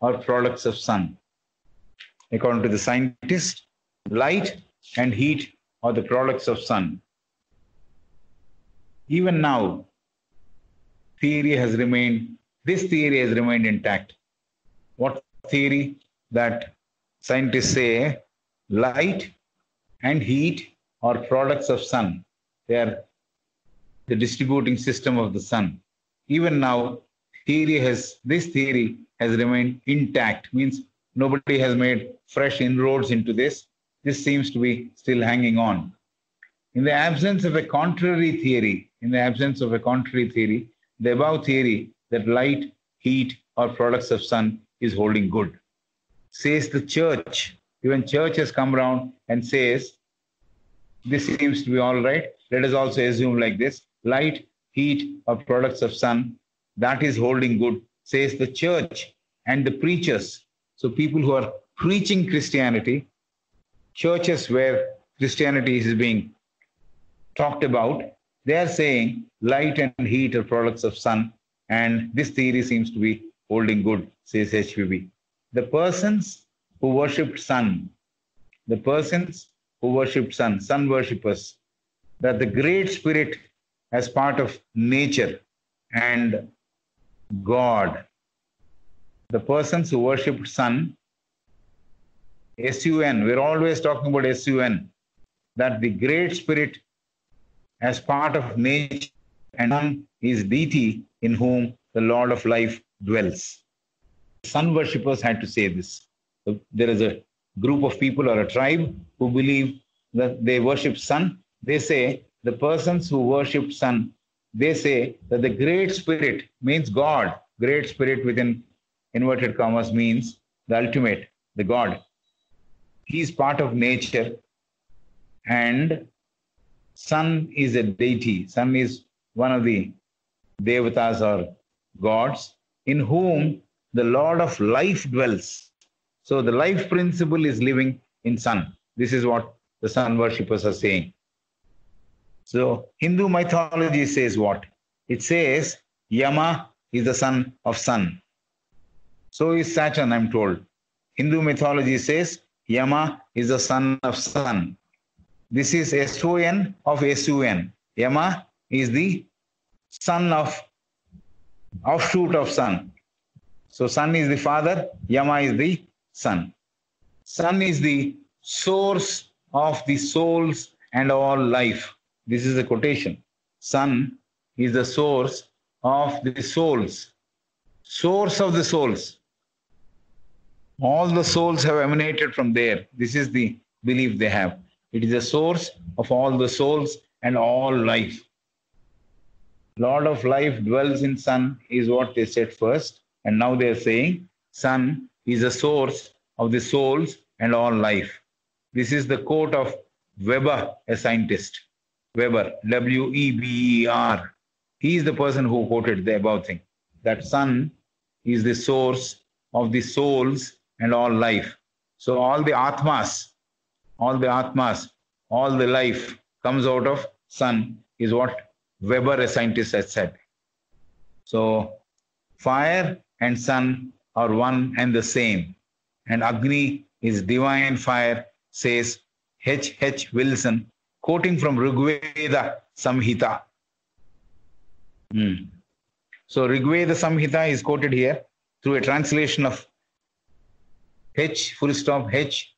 are products of sun. According to the scientists, light and heat are the products of sun. Even now, this theory has remained intact. What theory? That scientists say light and heat are products of sun. They are the distributing system of the sun. Even now, this theory has remained intact, means nobody has made fresh inroads into this. This seems to be still hanging on. In the absence of a contrary theory, the above theory that light, heat, or products of sun is holding good. Says the church. Even church has come around and says, this seems to be all right. Let us also assume like this. Light, heat, or products of sun, that is holding good, says the church and the preachers. So people who are preaching Christianity, churches where Christianity is being talked about, they are saying light and heat are products of sun, and this theory seems to be holding good, says HVB. The persons who worshipped sun, sun worshippers, that the Great Spirit as part of nature and God. The persons who worshipped sun, S-U-N, we're always talking about S-U-N, that the Great Spirit as part of nature and sun is deity in whom the Lord of life dwells. Sun worshippers had to say this. So there is a group of people or a tribe who believe that they worship sun. They say the persons who worship sun, they say that the Great Spirit means God. Great Spirit within inverted commas means the ultimate, the God. He is part of nature, and sun is a deity. Sun is one of the devatas or gods in whom the Lord of life dwells. So the life principle is living in sun. This is what the sun worshippers are saying. So Hindu mythology says what? It says Yama is the son of sun. So is Saturn, I'm told. Hindu mythology says Yama is the son of sun. This is S-O-N of S-U-N. Yama is the son of, offshoot of sun. So sun is the father, Yama is the son. Sun is the source of the souls and all life. This is a quotation. Sun is the source of the souls. Source of the souls. All the souls have emanated from there. This is the belief they have. It is the source of all the souls and all life. Lord of life dwells in sun is what they said first. And now they are saying sun is the source of the souls and all life. This is the quote of Weber, a scientist. Weber, W-E-B-E-R. He is the person who quoted the above thing. That sun is the source of the souls and all life. So all the atmas, all the life comes out of sun is what Weber, a scientist, has said. So fire and sun are one and the same. And Agni is divine fire, says H. Wilson, quoting from Rigveda Samhita. So Rigveda Samhita is quoted here through a translation of H.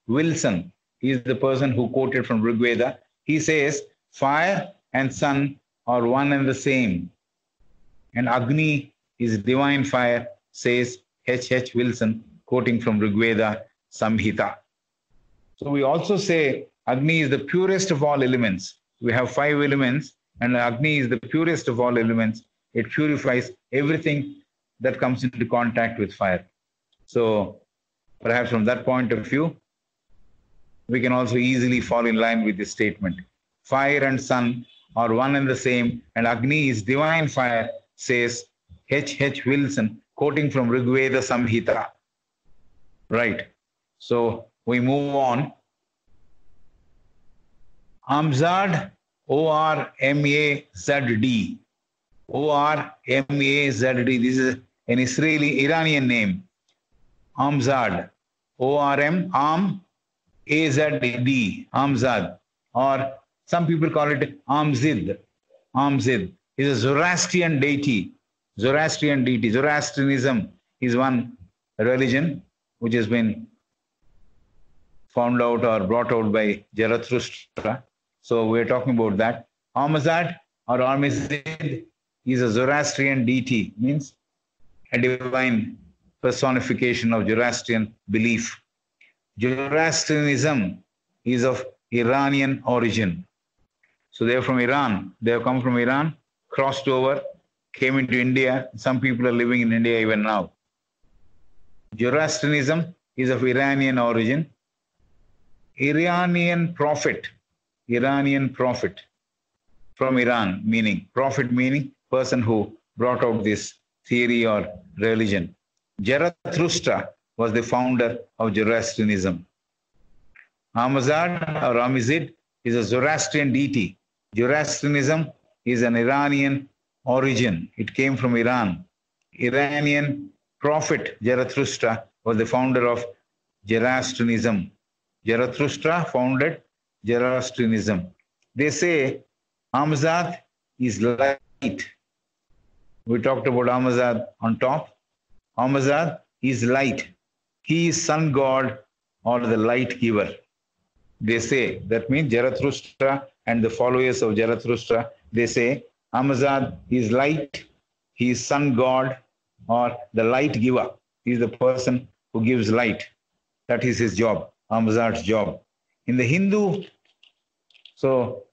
Wilson. He is the person who quoted from Rigveda. He says fire and sun are one and the same. And Agni is divine fire, says H. Wilson, quoting from Rigveda Samhita. So we also say Agni is the purest of all elements. We have 5 elements, and Agni is the purest of all elements. It purifies everything that comes into contact with fire. So perhaps from that point of view, we can also easily fall in line with this statement. Fire and sun are one and the same, and Agni is divine fire, says H. Wilson, quoting from Rigveda Samhita. Right. So we move on. Amzad, O-R-M-A-Z-D. O-R-M-A-Z-D. This is an Iranian name. Amzad. O-R-M, Am, A-Z-D. Amzad. Or some people call it Amzid. Amzid is a Zoroastrian deity. Zoroastrianism is one religion which has been found out or brought out by Zarathustra. So we're talking about that. Amazad or Amizid is a Zoroastrian deity, means a divine personification of Zoroastrian belief. Zoroastrianism is of Iranian origin. So they're from Iran. They have come from Iran, crossed over, came into India. Some people are living in India even now. Zoroastrianism is of Iranian origin. Iranian prophet from Iran, meaning prophet, meaning person who brought out this theory or religion. Zarathustra was the founder of Zoroastrianism. Amazad or Amizid is a Zoroastrian deity. Zoroastrianism is an Iranian origin. It came from Iran. Iranian prophet Zarathustra was the founder of Zoroastrianism. Zarathustra founded Zoroastrianism. They say Amazad is light. We talked about Amazad on top. Amazad is light. He is sun god or the light giver. They say, that means Zarathustra and the followers of Zarathustra, they say Amazad is light, he is sun god or the light giver. He is the person who gives light. That is his job, Amazad's job. In the Hindu, so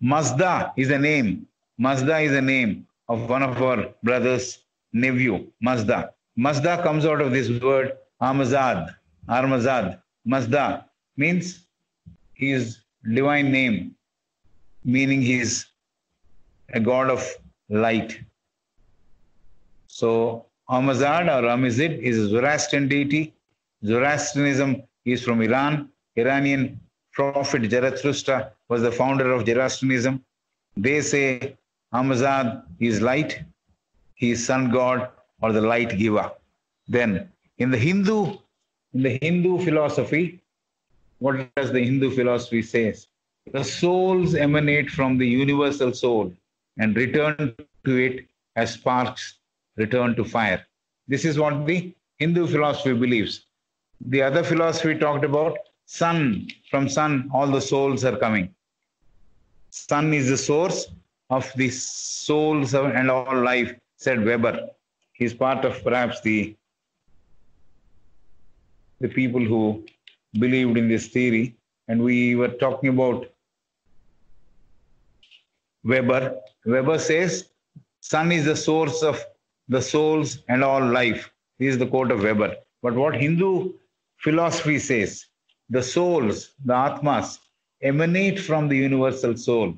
Mazda is a name. Mazda is a name of one of our brothers' nephew, Mazda. Mazda comes out of this word Amazad, Armazad. Mazda means his divine name, meaning he is a god of light. So Amazad or Amizid is a Zoroastrian deity. Zoroastrianism is from Iran. Iranian prophet Zarathustra was the founder of Zoroastrianism. They say Amazad is light, he is sun god or the light giver. Then in the Hindu philosophy, what does the Hindu philosophy say? The souls emanate from the universal soul and return to it as sparks return to fire. This is what the Hindu philosophy believes. The other philosophy talked about sun. From sun, all the souls are coming. Sun is the source of the souls and all life, said Weber. He's part of perhaps the people who believed in this theory. And we were talking about Weber. Weber says, sun is the source of the souls and all life. This is the quote of Weber. But what Hindu philosophy says, the souls, the Atmas, emanate from the universal soul.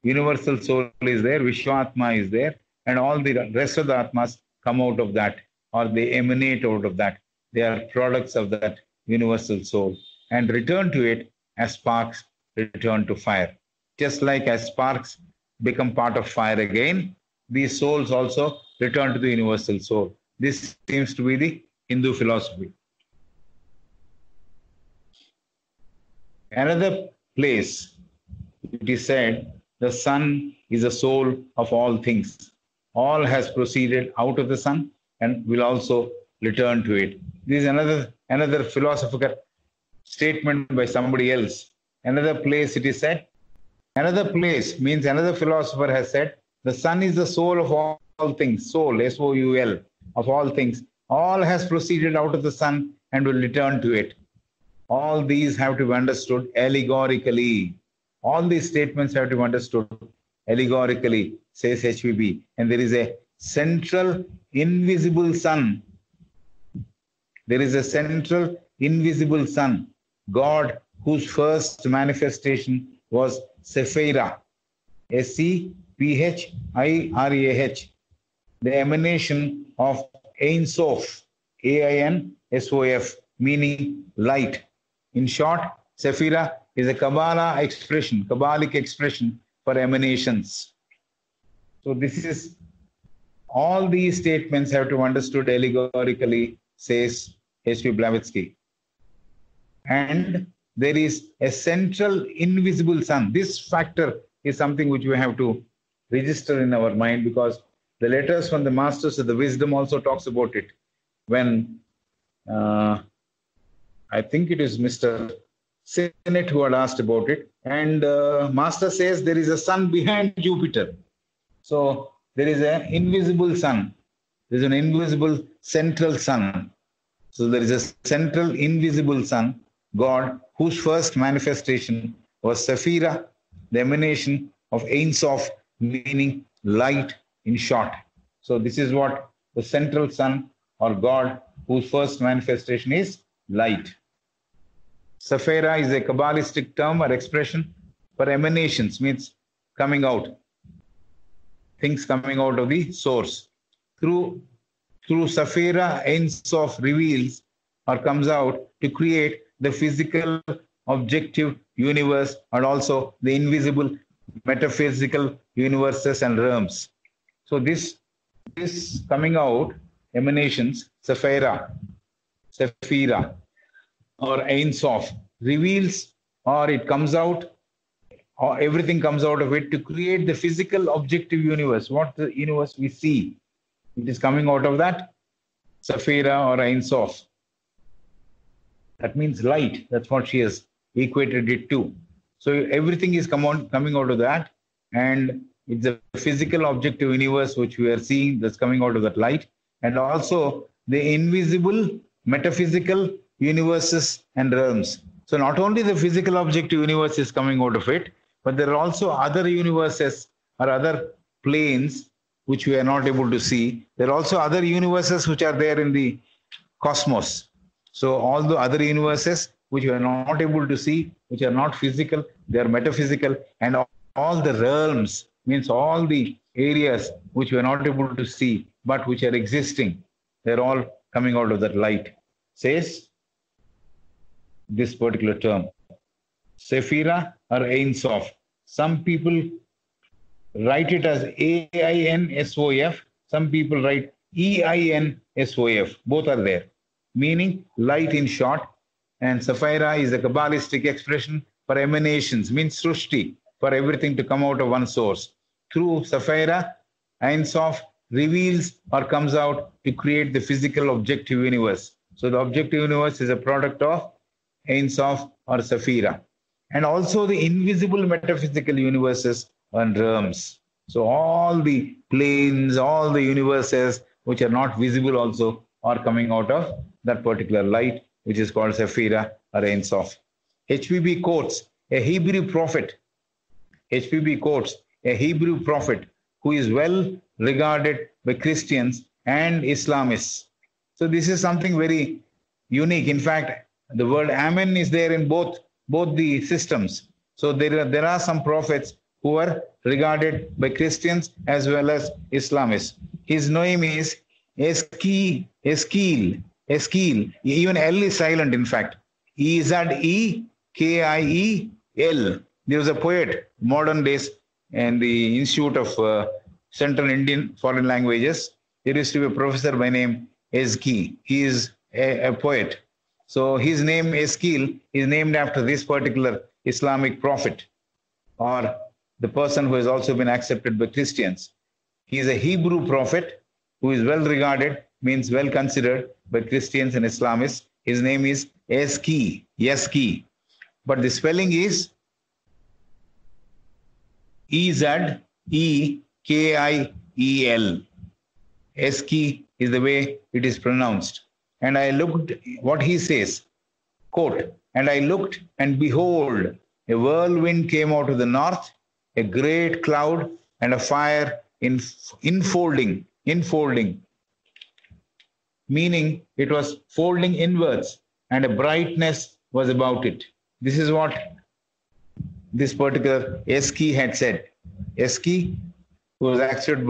Universal soul is there, Vishwatma is there, and all the rest of the Atmas come out of that, or they emanate out of that. They are products of that universal soul and return to it as sparks return to fire. Just like as sparks become part of fire again, these souls also return to the universal soul. This seems to be the Hindu philosophy. Another place, it is said, the sun is the soul of all things. All has proceeded out of the sun and will also return to it. This is another philosophical statement by somebody else. Another place it is said, another place means another philosopher has said, the sun is the soul of all things, soul, S-O-U-L, of all things. All has proceeded out of the sun and will return to it. All these have to be understood allegorically. All these statements have to be understood allegorically, says HVB. And there is a central invisible sun. There is a central invisible sun, God, whose first manifestation was Sephirah, S-E-P-H-I-R-A-H, the emanation of Ein Sof, A-I-N-S-O-F, meaning light. In short, Sephirah is a Kabbalic expression for emanations. So this is, all these statements have to be understood allegorically, says H.P. Blavatsky. And there is a central invisible sun. This factor is something which we have to register in our mind, because the letters from the Masters of the Wisdom also talks about it. When I think it is Mr. Sennett who had asked about it, and Master says there is a sun behind Jupiter. So there is an invisible sun. There is an invisible central sun. So there is a central invisible sun, God, whose first manifestation was Sephirah, the emanation of Ein Sof, meaning light in short. So this is what the central sun or God, whose first manifestation is light. Sephira is a Kabbalistic term or expression for emanations, means coming out, things coming out of the source. Through Sephira, Ein Sof reveals or comes out to create the physical, objective universe and also the invisible, metaphysical universes and realms. So this coming out, emanations, Sephira, or Ein Sof, reveals or it comes out, or everything comes out of it to create the physical objective universe, what the universe we see. It is coming out of that Sephira or Ein Sof. That means light. That's what she has equated it to. So everything is coming out of that, and it's a physical objective universe which we are seeing that's coming out of that light, and also the invisible metaphysical universes and realms. So not only the physical objective universe is coming out of it, but there are also other universes or other planes which we are not able to see. There are also other universes which are there in the cosmos. So all the other universes which we are not able to see, which are not physical, they are metaphysical, and all the realms, means all the areas which we are not able to see, but which are existing, they're all coming out of that light, says this particular term. Sephira or Ein Sof. Some people write it as A-I-N-S-O-F. Some people write E-I-N-S-O-F. Both are there, meaning light in short. And Sephira is a Kabbalistic expression for emanations, means Srushti, for everything to come out of one source. Through Sephira, Ein Sof reveals or comes out to create the physical objective universe. So the objective universe is a product of Ein Sof or Sephira. And also the invisible metaphysical universes and realms. So all the planes, all the universes which are not visible also are coming out of that particular light, which is called Sephira or Ein Sof. HPB quotes a Hebrew prophet. HPB quotes a Hebrew prophet who is well regarded by Christians and Islamists. So this is something very unique. In fact, the word Amen is there in both the systems. So there are some prophets who are regarded by Christians as well as Islamists. His name is Eskil. Even L is silent, in fact. E-Z-E-K-I-E-L. There was a poet, modern days, in the Institute of Central Indian Foreign Languages. There used to be a professor by name Ezki. He is a poet. So his name, Eskil, is named after this particular Islamic prophet, or the person who has also been accepted by Christians. He is a Hebrew prophet who is well regarded, means well considered by Christians and Islamists. His name is Yeski. But the spelling is E-Z-E-K-I-E-L. Eski is the way it is pronounced. And I looked what he says, quote, and I looked and behold, a whirlwind came out of the north, a great cloud and a fire enfolding, meaning it was folding inwards and a brightness was about it. This is what this particular Eski had said. Eski, who was accepted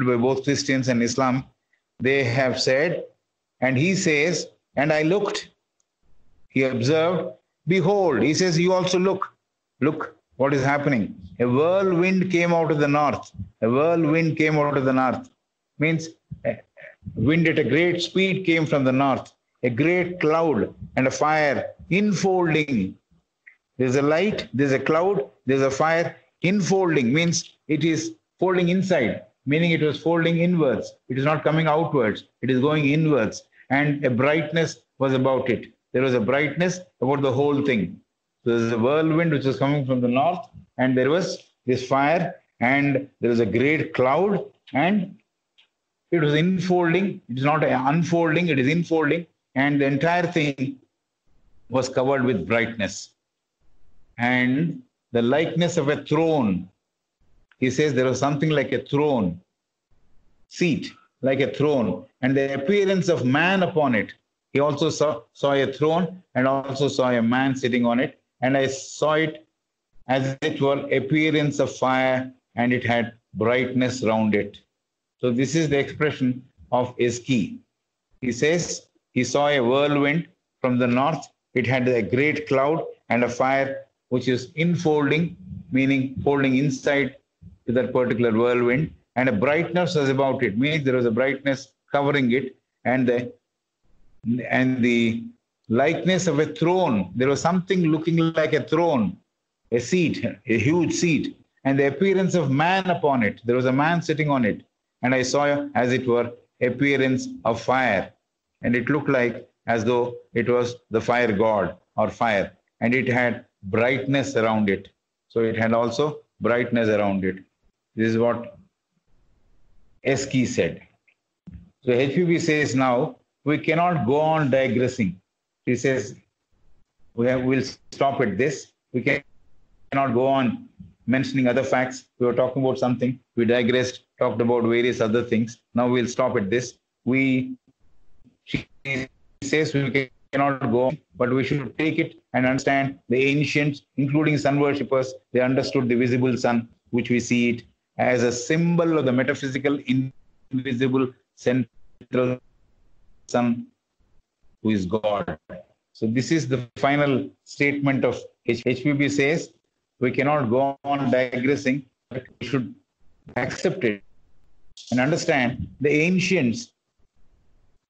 by both Christians and Islam, they have said, and he says, and I looked, he observed, behold, he says, you also look what is happening. A whirlwind came out of the north. A whirlwind came out of the north. Means wind at a great speed came from the north. A great cloud and a fire enfolding. There's a light, there's a cloud, there's a fire. Enfolding means it is folding inside, meaning it was folding inwards. It is not coming outwards. It is going inwards. And a brightness was about it. There was a brightness about the whole thing. So there's a whirlwind which was coming from the north, and there was this fire, and there was a great cloud, and it was enfolding. It is not unfolding, it is enfolding, and the entire thing was covered with brightness. And the likeness of a throne he says there was something like a throne, seat, like a throne, and the appearance of man upon it. He also saw a throne and also saw a man sitting on it, and I saw it as it were appearance of fire, and it had brightness round it. So this is the expression of Eski. He says he saw a whirlwind from the north. It had a great cloud and a fire which is infolding, meaning folding inside to that particular whirlwind, and a brightness was about it, means there was a brightness covering it, and the likeness of a throne. There was something looking like a throne, a seat, a huge seat, and the appearance of man upon it. There was a man sitting on it, and I saw, as it were, appearance of fire, and it looked like as though it was the fire god or fire, and it had brightness around it. So it had also brightness around it. This is what Eski said. So HPB says now we cannot go on digressing. He says we'll stop at this. We cannot go on mentioning other facts. We were talking about something. We digressed, talked about various other things. Now we'll stop at this. She says we cannot go on, but we should take it and understand the ancients, including sun worshippers. They understood the visible sun, which we see it as a symbol of the metaphysical, invisible, central sun, who is God. So this is the final statement of HPB says, we cannot go on digressing, but we should accept it and understand the ancients,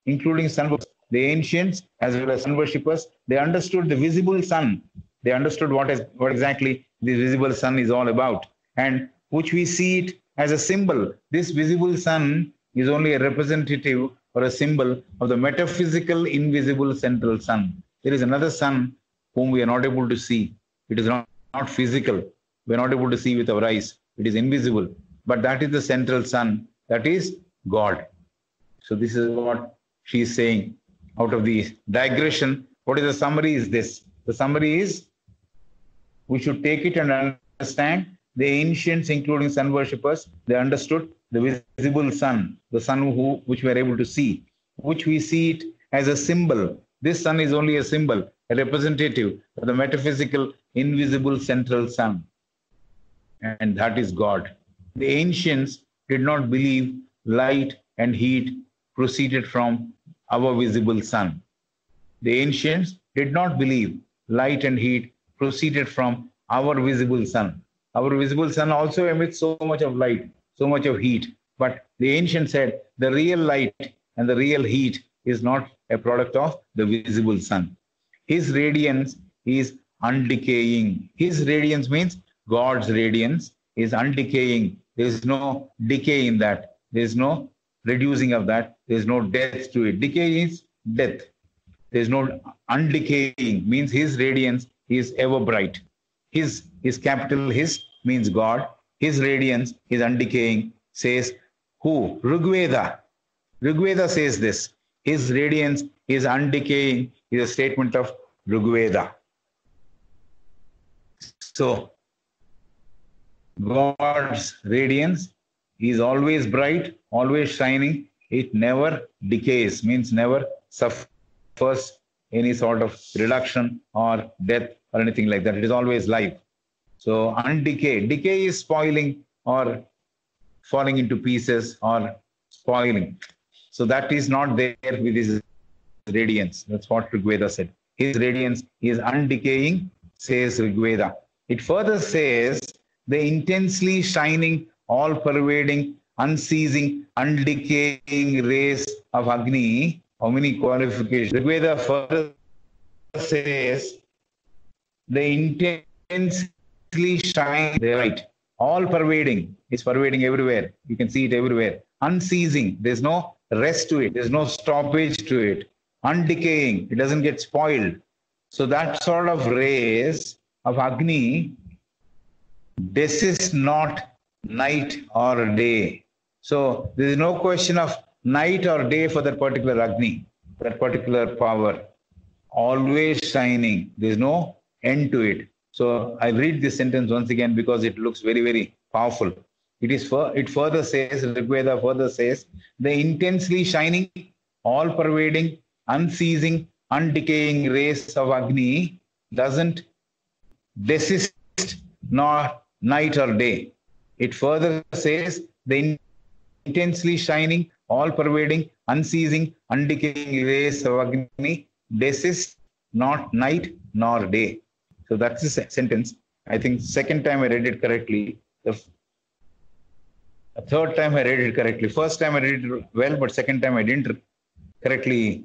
including sun worshippers, the ancients as well as sun worshippers, they understood the visible sun. They understood what exactly the visible sun is all about, and which we see it as a symbol. This visible sun is only a representative or a symbol of the metaphysical, invisible central sun. There is another sun whom we are not able to see. It is not physical. We are not able to see with our eyes. It is invisible. But that is the central sun. That is God. So this is what she is saying. Out of the digression, what is the summary is this? The summary is we should take it and understand the ancients, including sun worshippers, they understood the visible sun, the sun which we are able to see, which we see it as a symbol. This sun is only a symbol, a representative of the metaphysical, invisible central sun. And that is God. The ancients did not believe light and heat proceeded from our visible sun. The ancients did not believe light and heat proceeded from our visible sun. Our visible sun also emits so much of light, so much of heat. But the ancients said the real light and the real heat is not a product of the visible sun. His radiance is undecaying. His radiance means God's radiance is undecaying. There is no decay in that. There is no reducing of that. There is no death to it. Decay is death. There is no undecaying, means his radiance is ever bright. His capital His means God. His radiance is undecaying, says who? Rigveda. Rigveda says this. His radiance is undecaying is a statement of Rigveda. So God's radiance is always bright, always shining. It never decays, means never suffers any sort of reduction or death or anything like that. It is always life. So undecay. Decay is spoiling or falling into pieces or spoiling. So that is not there with his radiance. That's what Rigveda said. His radiance is undecaying, says Rigveda. It further says the intensely shining, all-pervading, unceasing, undecaying rays of Agni. How many qualifications? Rigveda further says the intensely shining light, all-pervading. It's pervading everywhere. You can see it everywhere. Unceasing. There's no rest to it. There's no stoppage to it. Undecaying. It doesn't get spoiled. So that sort of rays of Agni desist not night or day. So there is no question of night or day for that particular Agni, that particular power. Always shining. There is no end to it. So I read this sentence once again because it looks very, very powerful. It further says, Rigveda further says, the intensely shining, all-pervading, unceasing, undecaying rays of Agni doesn't desist nor night or day. It further says, the intensely shining, all-pervading, unceasing, undecaying rays of Agni desist not night nor day. So that's the sentence. I think second time I read it correctly. The third time I read it correctly. First time I read it well, but second time I didn't correctly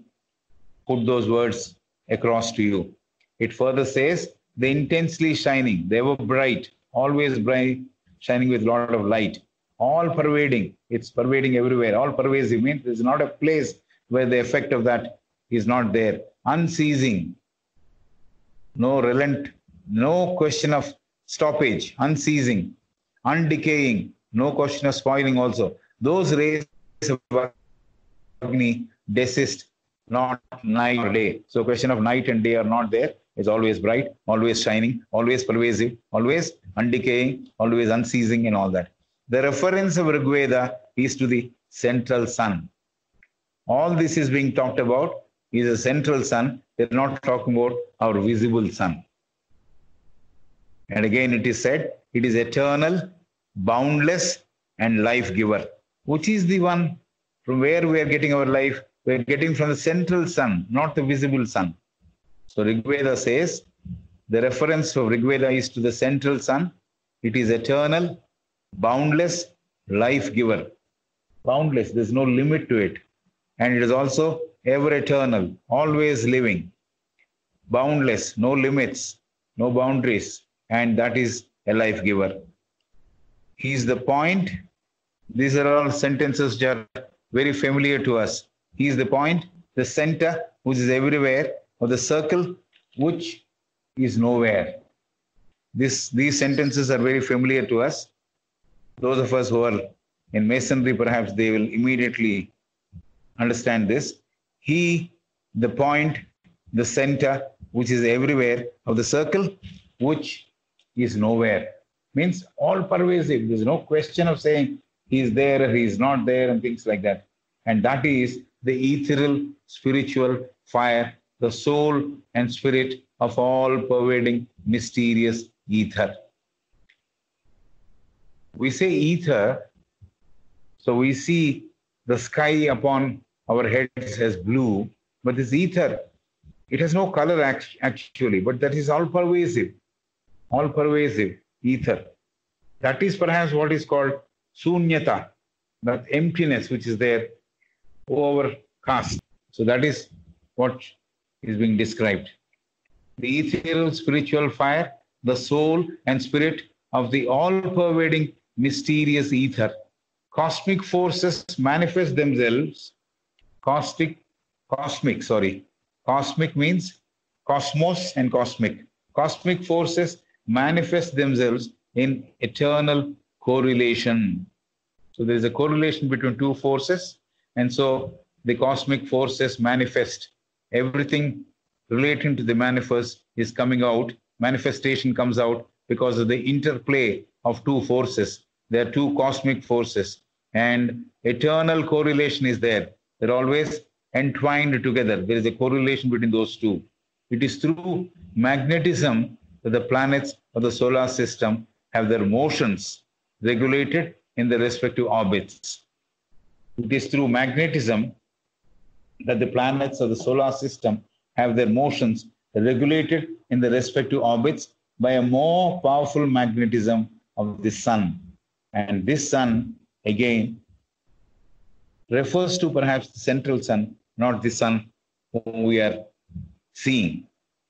put those words across to you. It further says, the intensely shining, they were bright, always bright, shining with a lot of light, all pervading. It's pervading everywhere. All pervasive means there's not a place where the effect of that is not there. Unceasing, no relent, no question of stoppage, unceasing, undecaying, no question of spoiling also. Those rays of Agni desist not night or day. So question of night and day are not there. It's always bright, always shining, always pervasive, always undecaying, always unceasing and all that. The reference of Rigveda is to the central sun. All this is being talked about is a central sun. They're not talking about our visible sun. And again it is said, it is eternal, boundless and life giver. Which is the one from where we are getting our life? We are getting from the central sun, not the visible sun. So Rigveda says, the reference of Rigveda is to the central sun. It is eternal, boundless, life giver. Boundless, there's no limit to it. And it is also ever eternal, always living. Boundless, no limits, no boundaries. And that is a life giver. He is the point. These are all sentences which are very familiar to us. He is the point, the center, which is everywhere, or the circle, which is nowhere. These sentences are very familiar to us. Those of us who are in masonry, perhaps they will immediately understand this. He, the point, the center, which is everywhere, of the circle, which is nowhere. Means all pervasive. There's no question of saying he is there or he is not there and things like that. And that is the ethereal, spiritual fire, the soul and spirit of all pervading, mysterious ether. We say ether, so we see the sky upon our heads as blue, but this ether, it has no color actually, but that is all pervasive ether. That is perhaps what is called sunyata, that emptiness which is there, overcast. So that is what is being described. The ethereal spiritual fire, the soul and spirit of the all-pervading mysterious ether. Cosmic forces manifest themselves. Cosmic means cosmos and cosmic. Cosmic forces manifest themselves in eternal correlation. So there is a correlation between two forces, and so the cosmic forces manifest. Everything relating to the manifest is coming out. Manifestation comes out because of the interplay of two forces. There are two cosmic forces, and eternal correlation is there. They're always entwined together. There is a correlation between those two. It is through magnetism that the planets of the solar system have their motions regulated in their respective orbits. It is through magnetism that the planets of the solar system have their motions regulated in the respective orbits by a more powerful magnetism of the sun. And this sun, again, refers to perhaps the central sun, not the sun whom we are seeing.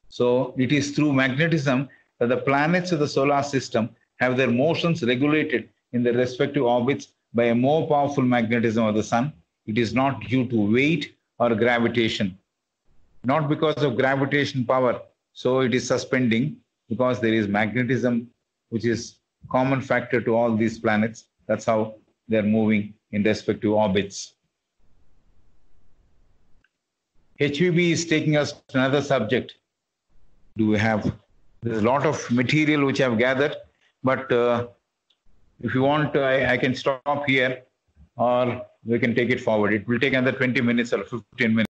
So it is through magnetism that the planets of the solar system have their motions regulated in their respective orbits by a more powerful magnetism of the sun. It is not due to weight or gravitation. Not because of gravitation power, so it is suspending, because there is magnetism, which is common factor to all these planets. That's how they're moving in respective orbits. HVB is taking us to another subject. There's a lot of material which I've gathered, but If you want, I can stop here or we can take it forward. It will take another 20 minutes or 15 minutes.